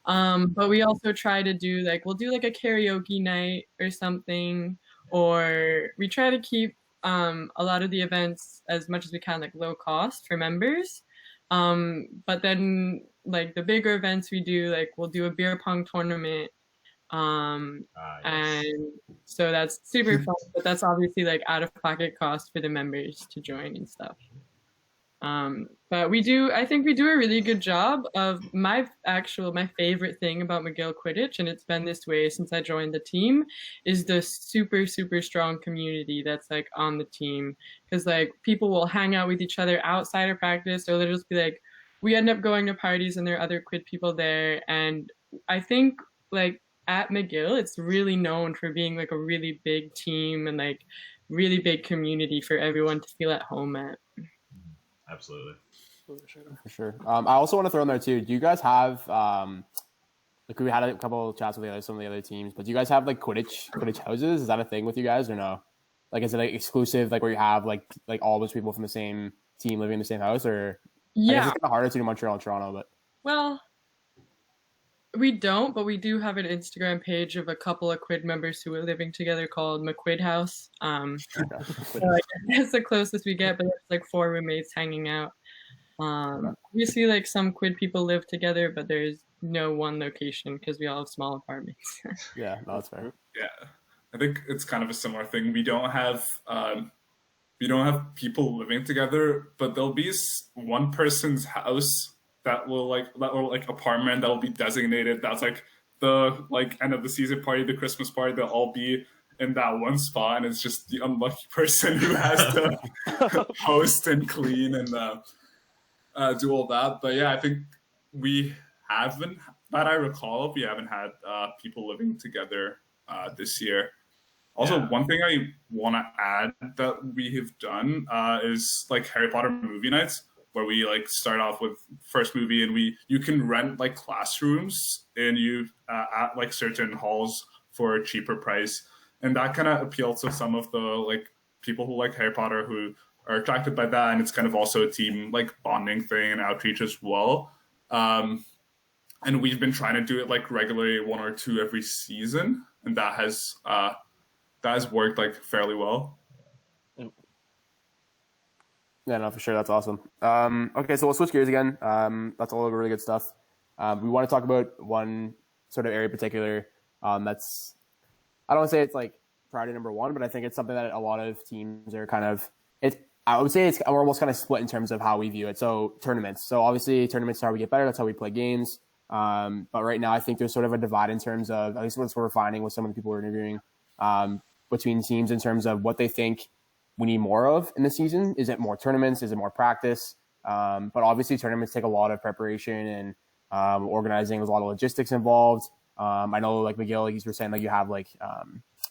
But we also try to do like, we'll do like a karaoke night or something, or we try to keep a lot of the events as much as we can like low cost for members. But then like the bigger events we do, like we'll do a beer pong tournament. Yes. And so that's super fun, but that's obviously like out of pocket cost for the members to join and stuff. But I think we do a really good job of my favorite thing about McGill Quidditch, and it's been this way since I joined the team, is the super, super strong community that's like on the team. Cause like people will hang out with each other outside of practice, or they'll just be like, we end up going to parties and there are other Quid people there. And I think like at McGill, it's really known for being like a really big team and like really big community for everyone to feel at home at.
Absolutely.
For sure. I also want to throw in there too. Do you guys have like we had a couple of chats with some of the other teams, but do you guys have like Quidditch houses? Is that a thing with you guys or no? Like is it like exclusive, like where you have like all those people from the same team living in the same house, or
yeah,
I guess it's kind of harder to do in Montreal and Toronto, but
well, we don't, but we do have an Instagram page of a couple of Quid members who are living together called McQuid House. So that's the closest we get, but there's like 4 roommates hanging out. Obviously, like some Quid people live together, but there's no one location because we all have small apartments.
Yeah, no, that's fair.
Yeah, I think it's kind of a similar thing. We don't have people living together, but there'll be one person's house that will apartment that will be designated. That's like the end of the season party, the Christmas party. They'll all be in that one spot, and it's just the unlucky person who has to host and clean and do all that. But yeah, I think we haven't, that I recall, we haven't had people living together this year. Also, one thing I want to add that we have done is like Harry Potter movie nights, where we like start off with first movie, and you can rent like classrooms and at like certain halls for a cheaper price, and that kind of appeals to some of the like people who like Harry Potter who are attracted by that, and it's kind of also a team like bonding thing and outreach as well. And we've been trying to do it like regularly, 1 or 2 every season, and that has worked like fairly well.
Yeah, no, for sure. That's awesome. Okay, so we'll switch gears again. That's all really good stuff. We want to talk about one sort of area in particular that's, I don't want to say it's like priority number 1, but I think it's something that a lot of teams are kind of, I would say we're almost kind of split in terms of how we view it. So tournaments. So obviously tournaments are how we get better. That's how we play games. But right now I think there's sort of a divide in terms of, at least what we're finding with some of the people we're interviewing, between teams in terms of what they think we need more of in the season. Is it more tournaments? Is it more practice? But obviously tournaments take a lot of preparation and organizing. There's a lot of logistics involved. I know like McGill, like you were saying, like you have like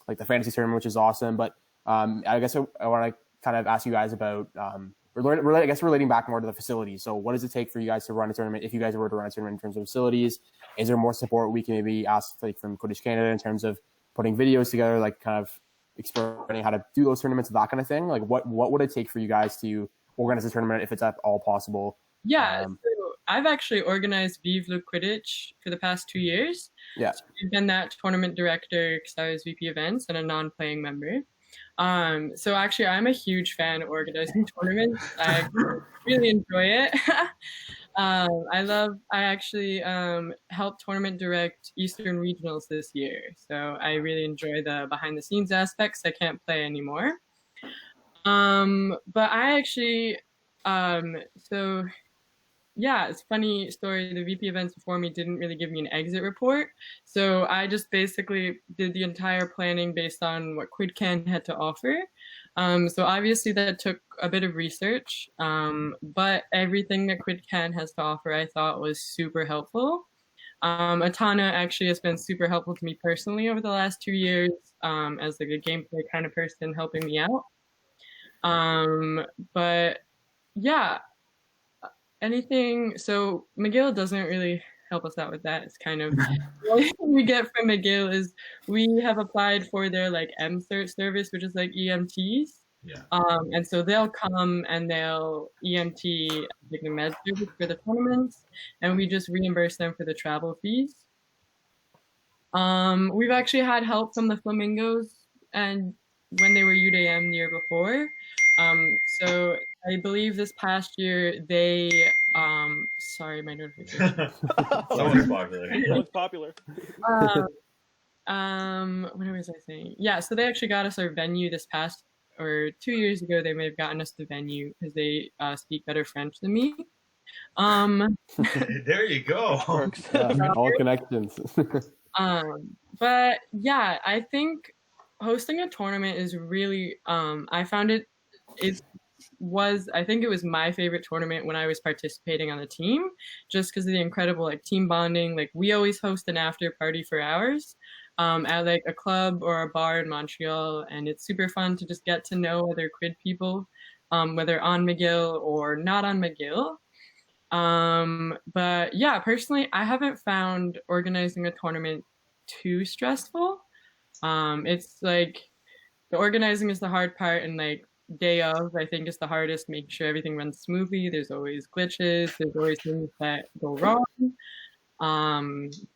the fantasy tournament, which is awesome. But I guess I want to kind of ask you guys about, relating back more to the facilities. So what does it take for you guys to run a tournament? If you guys were to run a tournament in terms of facilities, is there more support we can maybe ask like from Quidditch Canada in terms of putting videos together, like kind of explaining how to do those tournaments, that kind of thing? Like what would it take for you guys to organize a tournament if it's at all possible?
Yeah, so I've actually organized Vive le Quidditch for the past 2 years.
Yeah.
So I've been that tournament director because I was VP events and a non-playing member. So actually I'm a huge fan of organizing tournaments. I really enjoy it. I actually helped tournament direct Eastern Regionals this year. So I really enjoy the behind the scenes aspects. I can't play anymore. But I actually, so yeah, it's a funny story. The VP events before me didn't really give me an exit report. So I just basically did the entire planning based on what QuidCan had to offer. So obviously that took a bit of research, but everything that QuidCan has to offer I thought was super helpful. Atana actually has been super helpful to me personally over the last 2 years, as like a gameplay kind of person helping me out. But yeah, anything. So McGill doesn't really help us out with that. It's kind of what we get from McGill is we have applied for their like MCert service, which is like EMTs.
Yeah.
And so they'll come and they'll EMT like the med service for the tournaments, and we just reimburse them for the travel fees. We've actually had help from the Flamingos and when they were UDM the year before. So I believe this past year they sorry, my notification.
Someone's popular.
Someone's popular.
What was I saying? Yeah, so they actually got us our venue this past, or 2 years ago, they may have gotten us the venue because they speak better French than me.
There you go.
Yeah, all connections.
But yeah, I think hosting a tournament is really, I found I think it was my favorite tournament when I was participating on the team, just because of the incredible like team bonding. Like we always host an after party for hours at like a club or a bar in Montreal, and it's super fun to just get to know other Quid people, whether on McGill or not on McGill. But yeah, personally, I haven't found organizing a tournament too stressful. It's like the organizing is the hard part, and like day of, I think is the hardest. Make sure everything runs smoothly. There's always glitches. There's always things that go wrong.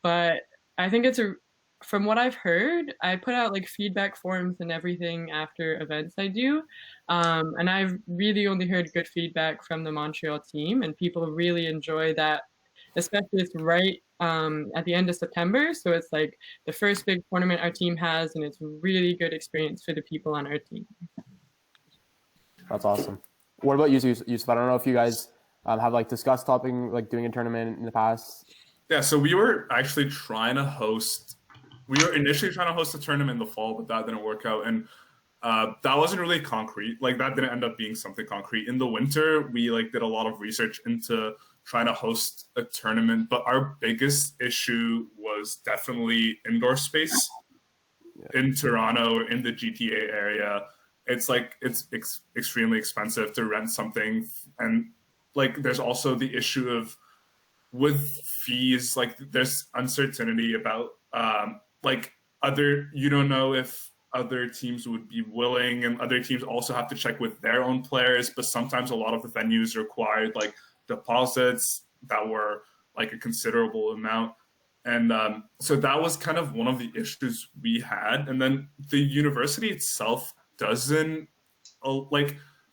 But I think from what I've heard, I put out like feedback forms and everything after events I do. And I've really only heard good feedback from the Montreal team, and people really enjoy that, especially it's right at the end of September. So it's like the first big tournament our team has, and it's really good experience for the people on our team.
That's awesome. What about you, Youssef? I don't know if you guys have like discussed topping, like doing a tournament in the past.
Yeah, so we were actually we were initially trying to host a tournament in the fall, but that didn't work out. And that wasn't really concrete. Like that didn't end up being something concrete. In the winter, we like did a lot of research into trying to host a tournament, but our biggest issue was definitely indoor space in Toronto, in the GTA area. It's like it's extremely expensive to rent something, and like there's also the issue of with fees, like there's uncertainty about you don't know if other teams would be willing, and other teams also have to check with their own players, but sometimes a lot of the venues required like deposits that were like a considerable amount. And so that was kind of one of the issues we had. And then the university itself doesn't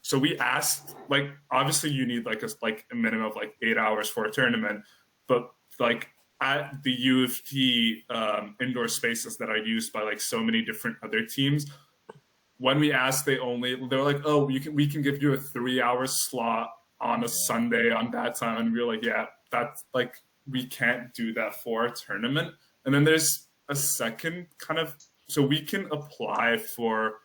so we asked, like, obviously you need like a minimum of like 8 hours for a tournament, but like at the UofT indoor spaces that are used by like so many different other teams, when we asked, they were like, oh, we can give you a 3-hour slot on a Sunday on that time. And we were like, yeah, that's like, we can't do that for a tournament. And then there's a second kind of, so we can apply for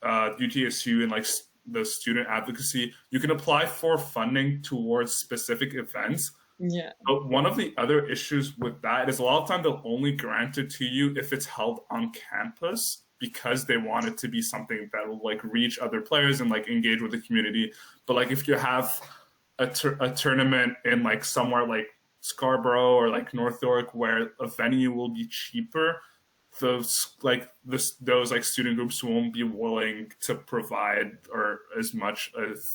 UTSU and like the student advocacy. You can apply for funding towards specific events.
Yeah.
But one of the other issues with that is a lot of time they'll only grant it to you if it's held on campus, because they want it to be something that will like reach other players and like engage with the community. But like if you have a tournament in like somewhere like Scarborough or like North York where a venue will be cheaper, those student groups won't be willing to provide or as much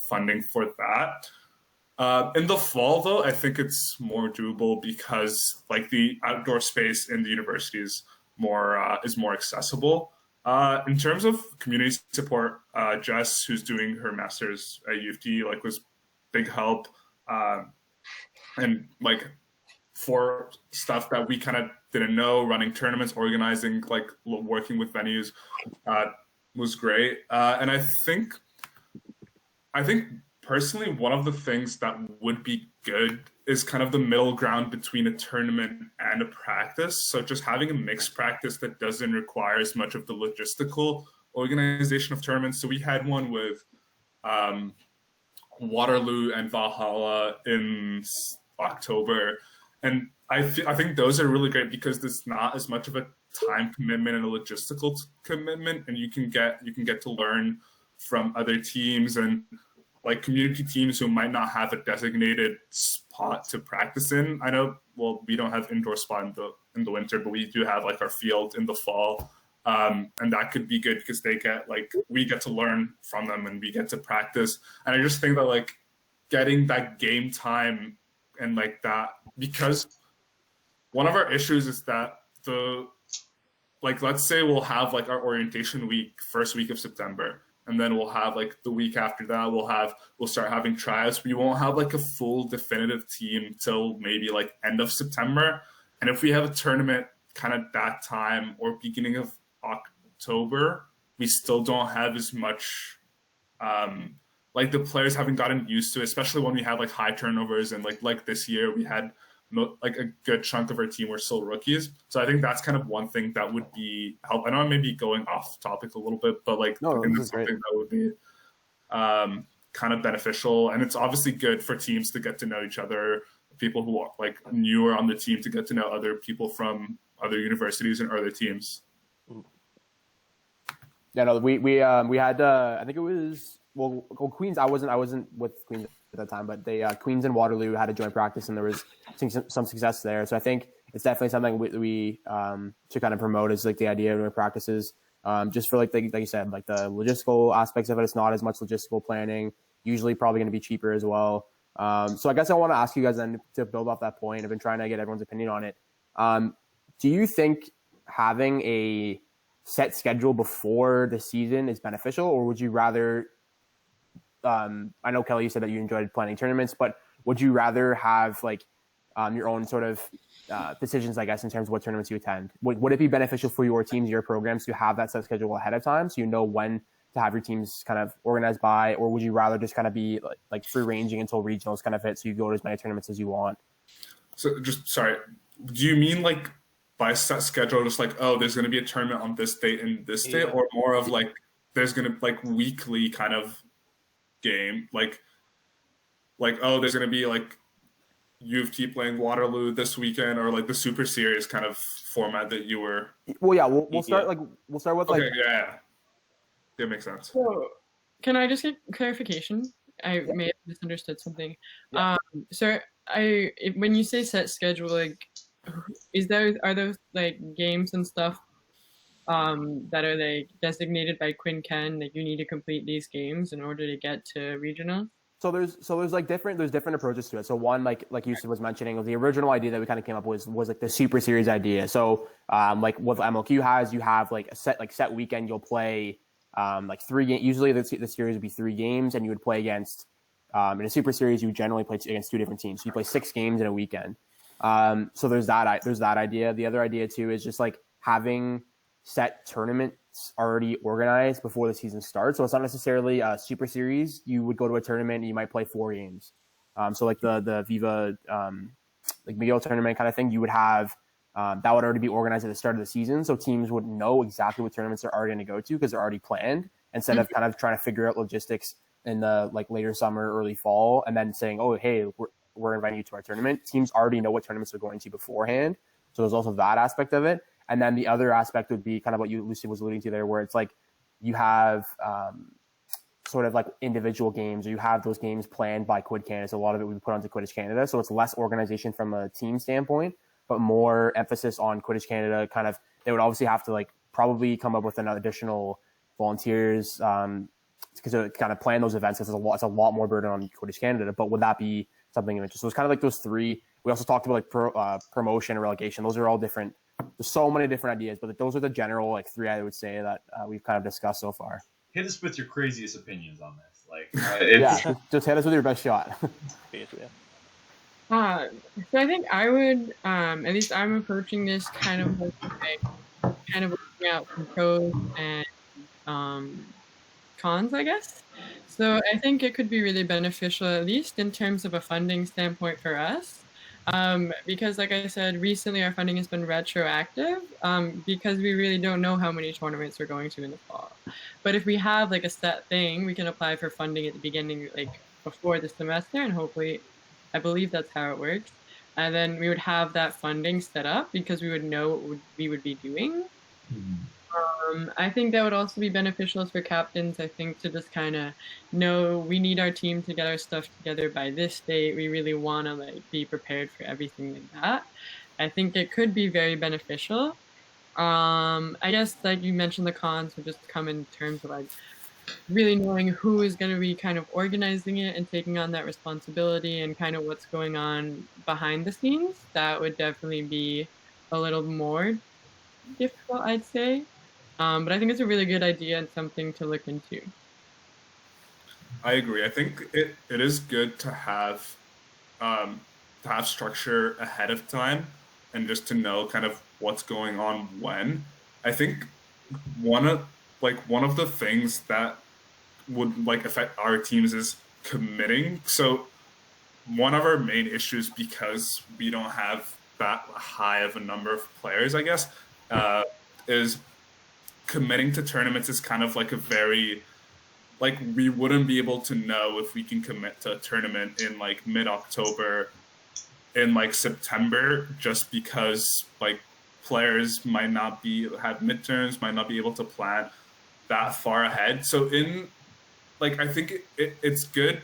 funding for that. In the fall, though, I think it's more doable because like the outdoor space in the university is more accessible. In terms of community support, Jess, who's doing her master's at UofT, like was big help, and like for stuff that we kind of didn't know, running tournaments, organizing, like working with venues, was great. And I think personally, one of the things that would be good is kind of the middle ground between a tournament and a practice. So just having a mixed practice that doesn't require as much of the logistical organization of tournaments. So we had one with Waterloo and Valhalla in October, and I think those are really great because there's not as much of a time commitment and a logistical commitment, and you can get to learn from other teams and like community teams who might not have a designated spot to practice in. I know, well, we don't have indoor spot in the winter, but we do have like our field in the fall. And that could be good because we get to learn from them and we get to practice. And I just think that like getting that game time and like that, because one of our issues is that let's say we'll have like our orientation week, first week of September, and then we'll have like the week after that, we'll start having tryouts. We won't have like a full definitive team till maybe like end of September. And if we have a tournament kind of that time or beginning of October, we still don't have as much, like the players haven't gotten used to it, especially when we have like high turnovers. And like this year we had like a good chunk of our team were still rookies. So I think that's kind of one thing that would be help. I know I may be going off topic a little bit, but like I think that's something that would be kind of beneficial. And it's obviously good for teams to get to know each other, people who are like newer on the team to get to know other people from other universities and other teams.
Yeah, no, we had I think it was Queens. I wasn't with Queens at that time, but they Queens and Waterloo had a joint practice, and there was some success there. So I think it's definitely something we should kind of promote is like the idea of joint practices, just for like you said, like the logistical aspects of it. It's not as much logistical planning. Usually, probably going to be cheaper as well. So I guess I want to ask you guys then to build off that point. I've been trying to get everyone's opinion on it. Do you think having a set schedule before the season is beneficial, or would you rather? I know Kelly, you said that you enjoyed planning tournaments, but would you rather have like your own sort of decisions, I guess, in terms of what tournaments you attend? Would it be beneficial for your teams, your programs, to have that set schedule ahead of time so you know when to have your teams kind of organized by, or would you rather just kind of be like free ranging until regionals kind of hit, so you go to as many tournaments as you want?
So sorry, do you mean like by set schedule, just like, oh, there's going to be a tournament on this date and this date, or more of like there's going to like weekly kind of game, like oh, there's going to be like UofT playing Waterloo this weekend, or like the Super Series kind of format that you were?
Well, yeah, we'll start with like.
Okay, yeah, that makes sense.
So, can I just get clarification? I may have misunderstood something.
Yeah.
So when you say set schedule, like, are those like games and stuff that are like designated by Quinn Ken that you need to complete these games in order to get to regional?
So there's like different approaches to it. So one, like Youssef was mentioning, the original idea that we kind of came up with was like the Super Series idea. So like what MLQ has, you have like a set weekend. You'll play like 3 games. Usually the series would be 3 games, and you would play against in a Super Series. You would generally play against 2 different teams. So you play 6 games in a weekend. So there's that idea. The other idea too is just like having set tournaments already organized before the season starts. So it's not necessarily a Super Series. You would go to a tournament and you might play 4 games. So like the Viva like McGill tournament kind of thing, you would have that would already be organized at the start of the season. So teams would know exactly what tournaments they're already going to go to because they're already planned, instead of kind of trying to figure out logistics in the like later summer, early fall, and then saying, oh, hey, we're inviting you to our tournament. Teams already know what tournaments they're going to beforehand. So there's also that aspect of it. And then the other aspect would be kind of what Lucy was alluding to there, where it's like you have sort of like individual games, or you have those games planned by Quid Canada. So a lot of it would be put onto Quidditch Canada. So it's less organization from a team standpoint, but more emphasis on Quidditch Canada. Kind of, they would obviously have to like probably come up with an additional volunteers because to kind of plan those events, because it's a lot more burden on Quidditch Canada. But would that be something of interest? So it's kind of like those 3. We also talked about like promotion and relegation. Those are all different. There's so many different ideas, but those are the general like 3 I would say that we've kind of discussed so far.
Hit us with your craziest opinions on this. Like,
yeah, just hit us with your best shot.
So I think I would, at least I'm approaching this kind of like kind of working out some pros and cons, I guess. So I think it could be really beneficial, at least in terms of a funding standpoint for us. Because like I said, recently our funding has been retroactive, because we really don't know how many tournaments we're going to in the fall. But if we have like a set thing, we can apply for funding at the beginning, like before the semester, and hopefully, I believe that's how it works. And then we would have that funding set up because we would know what we would be doing. I think that would also be beneficial for captains, I think, to just kind of know we need our team to get our stuff together by this date. We really want to like be prepared for everything like that. I think it could be very beneficial. I guess like you mentioned, the cons would just come in terms of like really knowing who is going to be kind of organizing it and taking on that responsibility and kind of what's going on behind the scenes. That would definitely be a little more difficult, I'd say. But I think it's a really good idea and something to look into.
I agree. I think it is good to have structure ahead of time and just to know kind of what's going on when. I think one of the things that would like affect our teams is committing. So one of our main issues, because we don't have that high of a number of players, I guess, is committing to tournaments is kind of like a very, like, we wouldn't be able to know if we can commit to a tournament in like mid-October, in like September, just because like players might not have midterms, might not be able to plan that far ahead. So in like, I think it's good.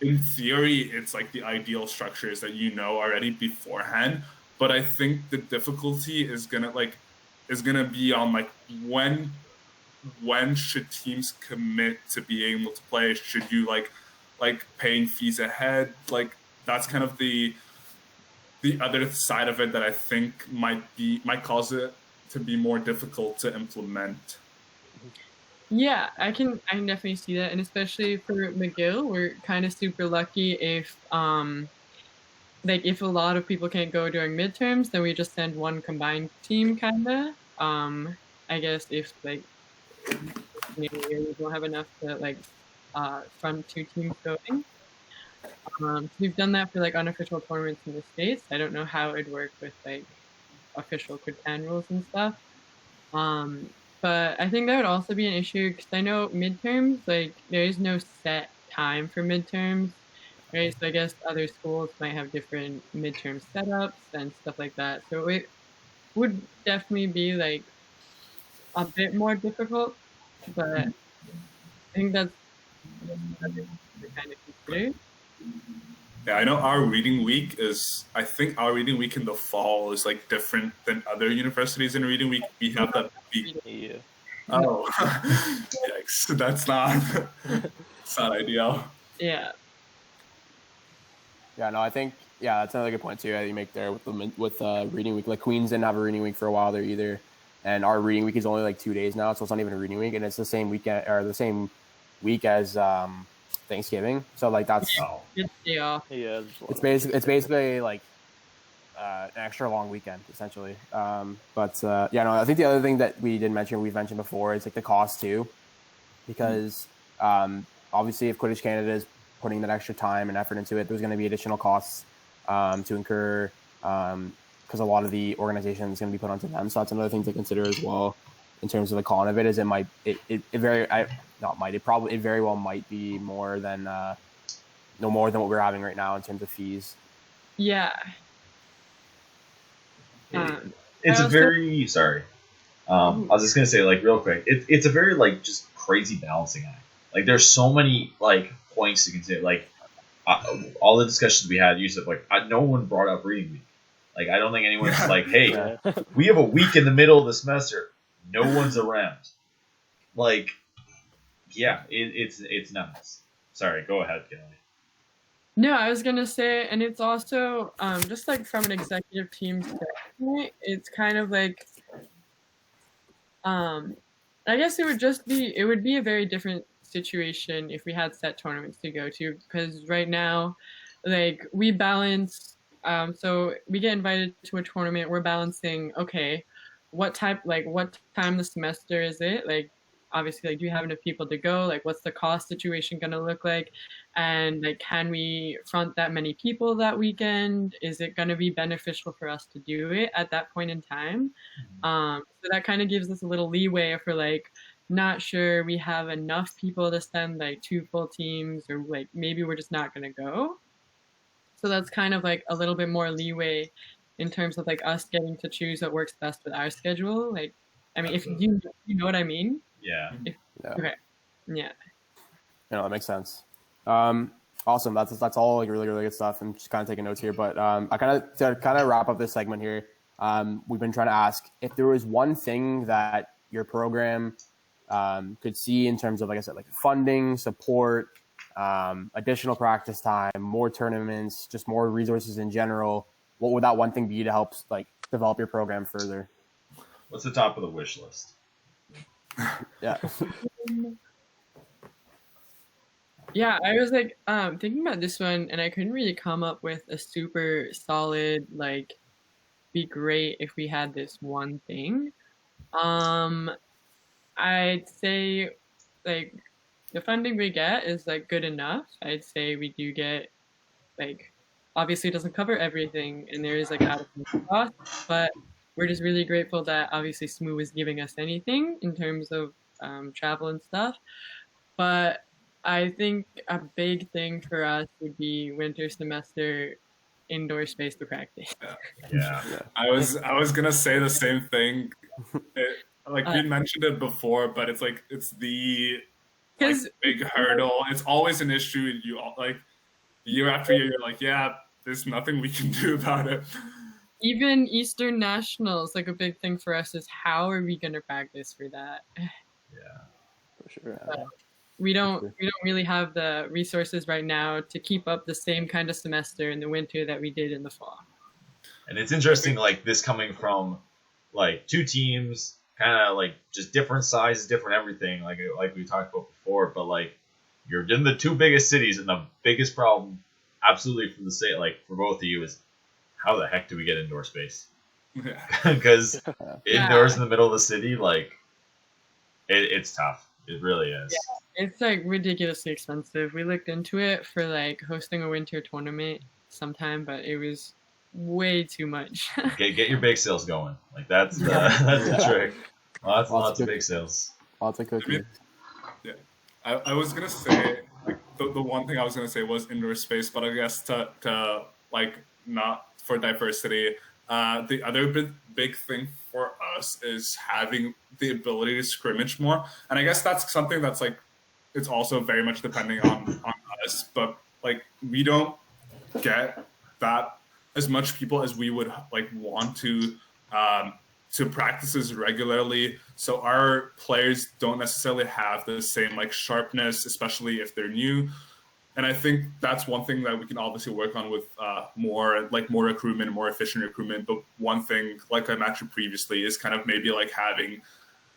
In theory, it's like the ideal structures that you know already beforehand. But I think the difficulty is gonna be on like when should teams commit to being able to play? Should you like paying fees ahead? Like that's kind of the other side of it that I think might cause it to be more difficult to implement.
Yeah, I can definitely see that, and especially for McGill, we're kind of super lucky if like if a lot of people can't go during midterms, then we just send one combined team kinda. I guess if like we don't have enough to like front two teams going. So we've done that for like unofficial tournaments in the States. I don't know how it'd work with like official Catan rules and stuff. But I think that would also be an issue because I know midterms, like there is no set time for midterms, right? So I guess other schools might have different midterm setups and stuff like that. So it would definitely be like a bit more difficult, but I think that's another thing to kind of consider.
Yeah, I know our reading week I think our reading week in the fall is like different than other universities in reading week. We have that week.
Yeah.
Oh, yikes! That's not ideal.
Yeah.
Yeah, no, I think that's another good point too that you make there with reading week. Like Queens didn't have a reading week for a while there either, and our reading week is only like 2 days now, so it's not even a reading week, and it's the same weekend or the same week as Thanksgiving. So like that's
Good day off.
Yeah.
it's basically like an extra long weekend essentially. But I think the other thing that we've mentioned before is like the cost too, because obviously if Quidditch Canada is putting that extra time and effort into it, there's going to be additional costs to incur because a lot of the organization is going to be put onto them. So that's another thing to consider as well in terms of the con of it. Is it very well might be more than no more than what we're having right now in terms of fees.
Yeah.
It's a very sorry. I was just gonna say like real quick. It's a very like just crazy balancing act. Like there's so many like points to consider. Like all the discussions we had, Youssef, like no one brought up reading week. Like I don't think anyone's like, hey, we have a week in the middle of the semester. No one's around. Like, yeah, it's nuts. Sorry, go ahead, Kelly.
No, I was gonna say, and it's also just like from an executive team standpoint, it's kind of like I guess it would be a very different situation if we had set tournaments to go to, because right now, like we balance, so we get invited to a tournament, we're balancing, okay, what time the semester is it? Like obviously, like, do we have enough people to go? Like, what's the cost situation going to look like? And like, can we front that many people that weekend? Is it going to be beneficial for us to do it at that point in time? So that kind of gives us a little leeway if we're like not sure we have enough people to send like 2 full teams, or like maybe we're just not going to go. So that's kind of like a little bit more leeway in terms of like us getting to choose what works best with our schedule. Like, I mean, if you know what I mean?
Yeah.
Okay. Yeah.
That makes sense. Awesome. That's all like really, really good stuff. I'm just kind of taking notes here, but to kind of wrap up this segment here, we've been trying to ask if there was one thing that your program could see in terms of, like I said, like funding, support, additional practice time, more tournaments, just more resources in general. What would that one thing be to help like develop your program further?
What's the top of the wish list?
Yeah.
Yeah, I was like thinking about this one, and I couldn't really come up with a super solid like be great if we had this one thing. I'd say like the funding we get is like good enough. I'd say we do get like, obviously it doesn't cover everything, and there is like out of cost, but we're just really grateful that obviously SMU is giving us anything in terms of travel and stuff. But I think a big thing for us would be winter semester indoor space to practice.
Yeah.
I was gonna say the same thing. We mentioned it before, but it's like it's the big hurdle. It's always an issue. You like year after year, you're like, yeah, there's nothing we can do about it.
Even Eastern Nationals, like a big thing for us is how are we going to practice for that?
Yeah,
For sure.
But we don't really have the resources right now to keep up the same kind of semester in the winter that we did in the fall.
And it's interesting, like this coming from like 2 teams, kind of like just different sizes, different everything, like we talked about before. But like you're in the 2 biggest cities, and the biggest problem, absolutely for the state, like for both of you, is how the heck do we get indoor space? Because indoors in the middle of the city, like it's tough. It really is.
Yeah, it's like ridiculously expensive. We looked into it for like hosting a winter tournament sometime, but it was way too much.
Get your bake sales going. Like that's the trick. Lots of bake sales.
Lots of cookies.
Yeah, I was gonna say like the one thing I was gonna say was indoor space, but I guess to like not for diversity. The other big thing for us is having the ability to scrimmage more, and I guess that's something that's like it's also very much depending on us. But like we don't get that as much people as we would like want to practices regularly. So our players don't necessarily have the same like sharpness, especially if they're new. And I think that's one thing that we can obviously work on with more recruitment, more efficient recruitment. But one thing, like I mentioned previously, is kind of maybe like having,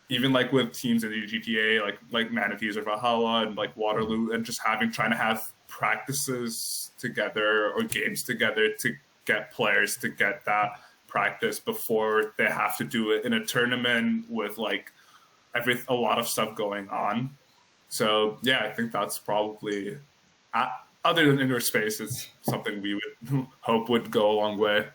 even like with teams in the GTA, like Manatees or Valhalla and like Waterloo, and just trying to have practices together or games together to get players to get that practice before they have to do it in a tournament with like a lot of stuff going on. So yeah, I think that's probably. Other than indoor space, it's something we would hope would go a long way.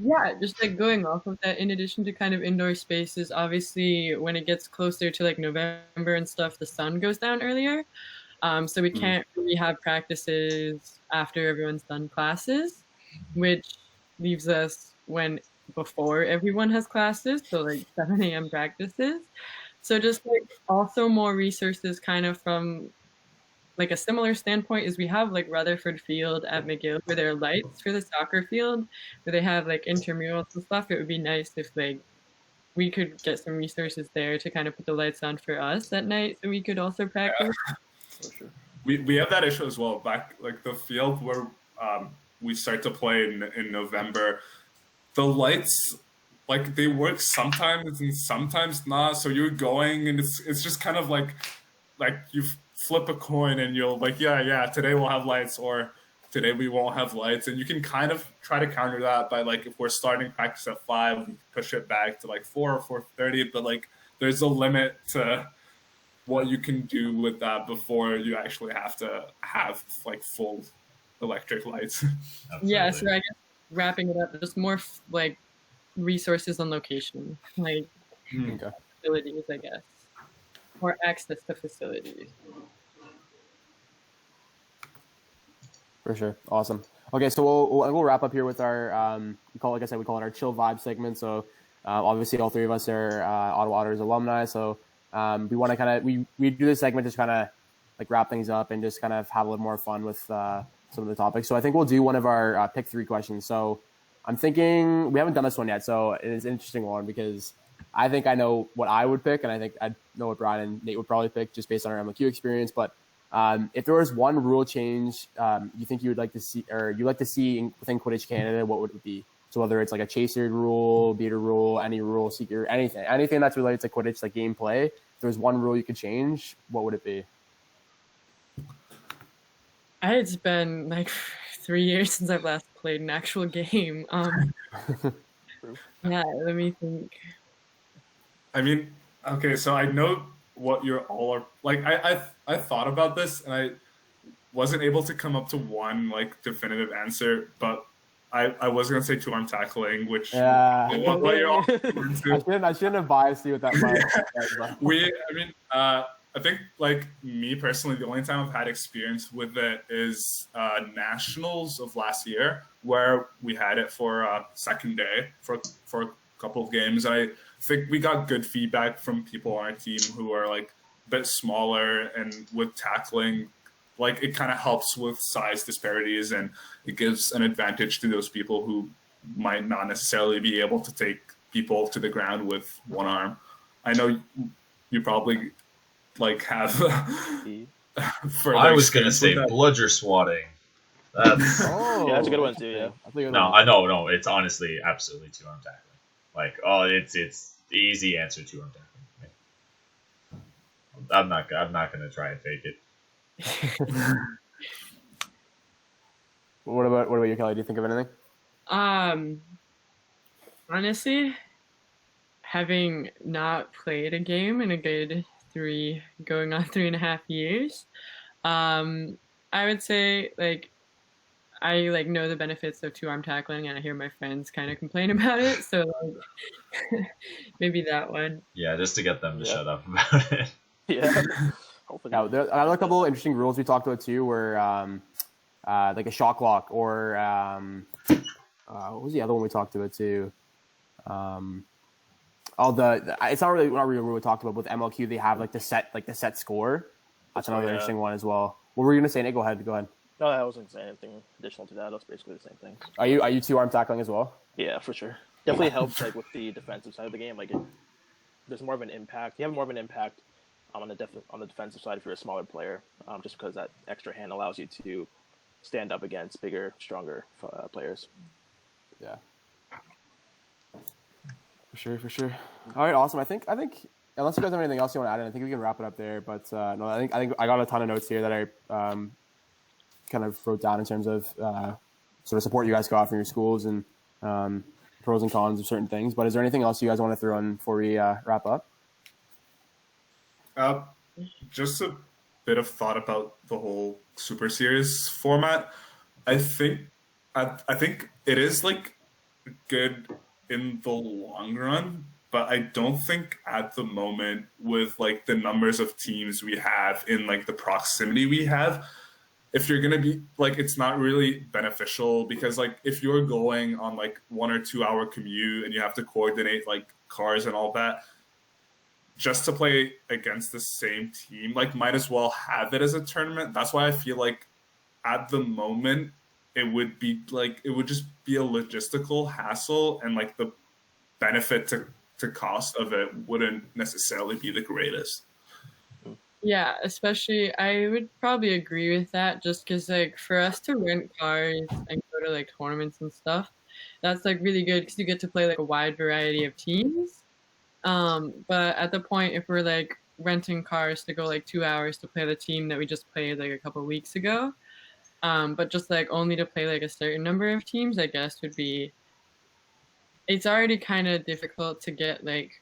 Yeah, just like going off of that, in addition to kind of indoor spaces, obviously when it gets closer to like November and stuff, the sun goes down earlier. So we can't really have practices after everyone's done classes, which leaves us before everyone has classes, so like 7 a.m. practices. So just like also more resources kind of from like a similar standpoint is we have like Rutherford Field at McGill where there are lights for the soccer field where they have like intramurals and stuff. It would be nice if like we could get some resources there to kind of put the lights on for us at night so we could also practice.
Yeah. For sure. We have that issue as well. Back like the field where we start to play in November, the lights like they work sometimes and sometimes not. So you're going and it's just kind of like you flip a coin and you'll like, yeah, today we'll have lights or today we won't have lights. And you can kind of try to counter that by like, if we're starting practice at 5, we push it back to like 4 or 4:30. But like there's a limit to what you can do with that before you actually have to have like full electric lights.
Yeah, so I guess wrapping it up, just more like resources on location, like
Okay.
facilities, I guess, or access to facilities.
For sure. Awesome. Okay, so we'll wrap up here with our we call it our chill vibe segment. So obviously all three of us are Ottawa Otters alumni, so we want to kind of we do this segment just kind of like wrap things up and just kind of have a little more fun with some of the topics. So I think we'll do one of our pick three questions. So I'm thinking we haven't done this one yet, so it's an interesting one because I think I know what I would pick, and I think I know what Brian and Nate would probably pick just based on our MLQ experience. But if there was one rule change you think you would like to see, or you like to see within Quidditch Canada, what would it be? So whether it's like a chaser rule, beater rule, any rule, seeker, anything that's related to Quidditch, like gameplay. If there was one rule you could change, what would it be?
It's been like 3 years since I've last played an actual game. Yeah, let me think.
I mean, okay, so I know what you're all are like. I thought about this and I wasn't able to come up to one like definitive answer, but I was gonna say two-arm tackling, which what you're all into.
I shouldn't have biased you with that much.
I think like me personally, the only time I've had experience with it is nationals of last year, where we had it for second day for a couple of games. I think we got good feedback from people on our team who are like a bit smaller, and with tackling, like it kind of helps with size disparities, and it gives an advantage to those people who might not necessarily be able to take people to the ground with one arm. I know you probably like have
I was gonna say bludger swatting. That's
yeah, that's a good one too. Yeah.
No, it's honestly absolutely two-arm tackling. Like, it's the easy answer, two-arm tackling. I'm not gonna try and fake it.
What about you, Kelly? Do you think of anything?
Honestly, having not played a game in a good going on 3.5 years, I would say like I like know the benefits of two-arm tackling, and I hear my friends kind of complain about it, so like, maybe that one.
Yeah, just to get them to shut up about it.
Yeah.
Now, there are a couple of interesting rules we talked about too, were like a shot clock, or what was the other one we talked about too? It's not really a rule we talked about. With MLQ, they have like the set score. That's another interesting one as well. What were you gonna say, Nate? Go ahead.
No, I wasn't saying anything additional to that. That's basically the same thing.
Are you two-arm tackling as well?
Yeah, for sure. Definitely helps like with the defensive side of the game. Like there's more of an impact. You have more of an impact on the defensive side if you're a smaller player, just because that extra hand allows you to stand up against bigger, stronger players.
Yeah. For sure. All right, awesome. I think unless you guys have anything else you want to add in, I think we can wrap it up there. But no, I think I got a ton of notes here that I kind of wrote down in terms of sort of support you guys got from your schools and pros and cons of certain things. But is there anything else you guys want to throw in before we wrap up?
Just a bit of thought about the whole Super Series format. I think it is like good in the long run, but I don't think at the moment, with like the numbers of teams we have in like the proximity we have, if you're gonna be like, it's not really beneficial, because like if you're going on like 1 or 2 hour commute and you have to coordinate like cars and all that, just to play against the same team, like might as well have it as a tournament. That's why I feel like at the moment it would just be a logistical hassle, and like the benefit to cost of it wouldn't necessarily be the greatest.
Yeah, especially I would probably agree with that, just because like for us to rent cars and go to like tournaments and stuff, that's like really good because you get to play like a wide variety of teams. But at the point, if we're like renting cars to go like 2 hours to play the team that we just played like a couple of weeks ago, but just like only to play like a certain number of teams, I guess it's already kind of difficult to get like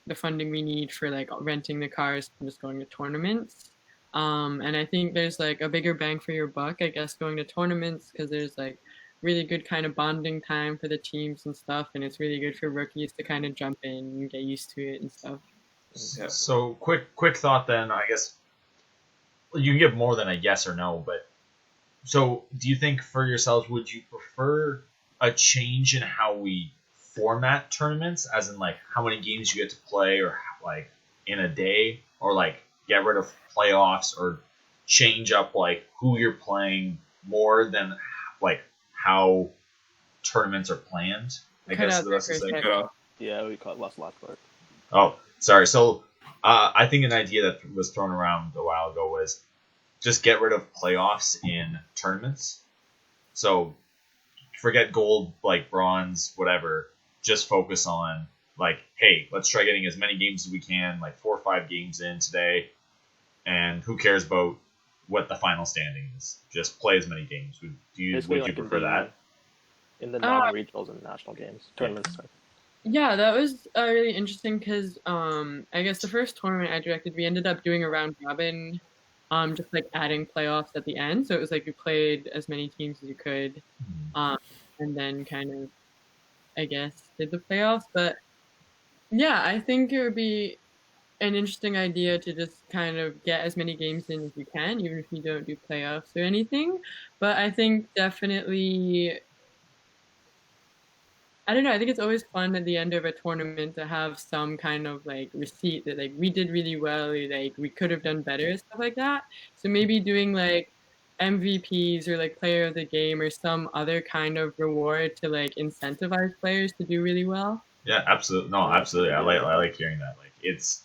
the funding we need for like renting the cars and just going to tournaments. And I think there's like a bigger bang for your buck, I guess, going to tournaments because there's like really good kind of bonding time for the teams and stuff, and it's really good for rookies to kind of jump in and get used to it and stuff.
Yeah. So quick thought then, I guess you can give more than a yes or no, but so do you think for yourselves, would you prefer a change in how we format tournaments, as in like how many games you get to play or like in a day, or like get rid of playoffs or change up like who you're playing more than like how tournaments are planned? I guess the rest is like,
yeah, we lost last part.
Oh, sorry. So I think an idea that was thrown around a while ago was just get rid of playoffs in tournaments. So forget gold, like bronze, whatever. Just focus on like, hey, let's try getting as many games as we can, like 4 or 5 games in today. And who cares about what the final standing is? Just play as many games. Would you prefer that?
In the non-regionals and national games, tournaments.
Yeah, that was really interesting because I guess the first tournament I directed, we ended up doing a round robin, just like adding playoffs at the end. So it was like you played as many teams as you could, and then kind of, I guess, did the playoffs. But yeah, I think it would be an interesting idea to just kind of get as many games in as you can, even if you don't do playoffs or anything. But I think definitely, I don't know, I think it's always fun at the end of a tournament to have some kind of like receipt that like we did really well, or like we could have done better, stuff like that. So maybe doing like MVPs or like player of the game or some other kind of reward to like incentivize players to do really well.
Yeah, absolutely. No, absolutely. I like hearing that. Like it's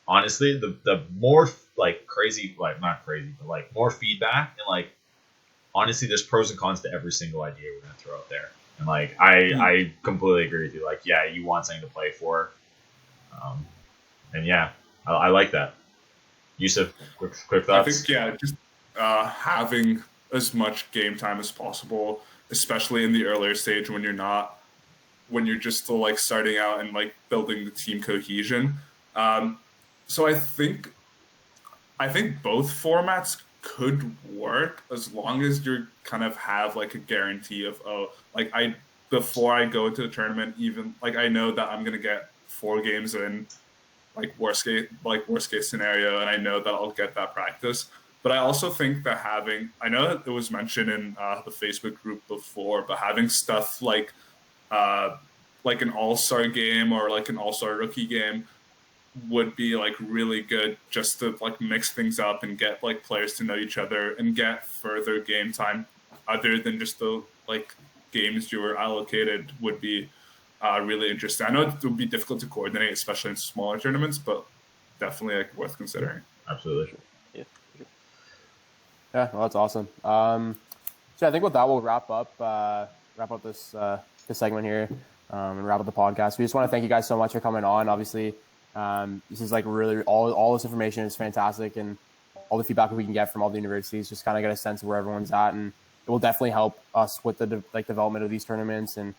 honestly the more like crazy, like not crazy, but like more feedback, and like honestly there's pros and cons to every single idea we're gonna throw out there. And like I completely agree with you. Like, yeah, you want something to play for, and yeah, I like that. Youssef, quick thoughts.
I think just having as much game time as possible, especially in the earlier stage when you're just still like starting out and like building the team cohesion. So I think both formats could work as long as you kind of have like a guarantee of before I go into the tournament, even like I know that I'm gonna get 4 games in, like worst case scenario, and I know that I'll get that practice. But I also think that I know that it was mentioned in the Facebook group before, but having stuff like an all-star game or like an all-star rookie game would be like really good, just to like mix things up and get like players to know each other and get further game time other than just the like games you were allocated would be really interesting. I know it would be difficult to coordinate, especially in smaller tournaments, but definitely like worth considering.
Absolutely.
Yeah, well, that's awesome. So I think with that we'll wrap up this segment here, and wrap up the podcast. We just want to thank you guys so much for coming on. Obviously, this is like really all this information is fantastic, and all the feedback we can get from all the universities, just kind of get a sense of where everyone's at, and it will definitely help us with the development of these tournaments, and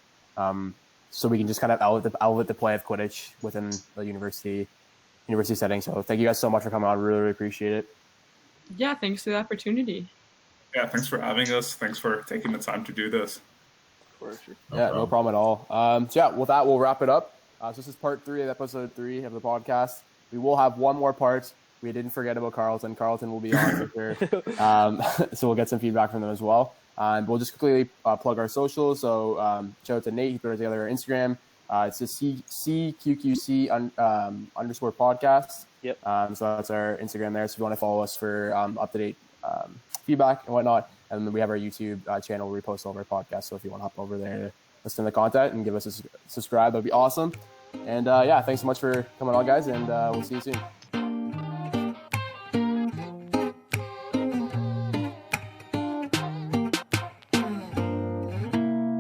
so we can just kind of elevate the play of Quidditch within the university setting. So thank you guys so much for coming on. Really, really appreciate it.
Yeah, thanks for the opportunity.
Yeah, thanks for having us. Thanks for taking the time to do this.
No problem at all. So yeah, with that, we'll wrap it up. So this is part 3 of episode 3 of the podcast. We will have one more part. We didn't forget about Carlton. Carlton will be on for sure. So we'll get some feedback from them as well. And we'll just quickly plug our socials. So shout out to Nate. He put together our Instagram. It's a CQQC _ podcast.
Yep.
So that's our Instagram there. So if you want to follow us for up-to-date feedback and whatnot. And then we have our YouTube channel where we post all of our podcasts. So if you want to hop over there to listen to the content and give us a subscribe, that'd be awesome. And yeah, thanks so much for coming on, guys. And we'll see you soon.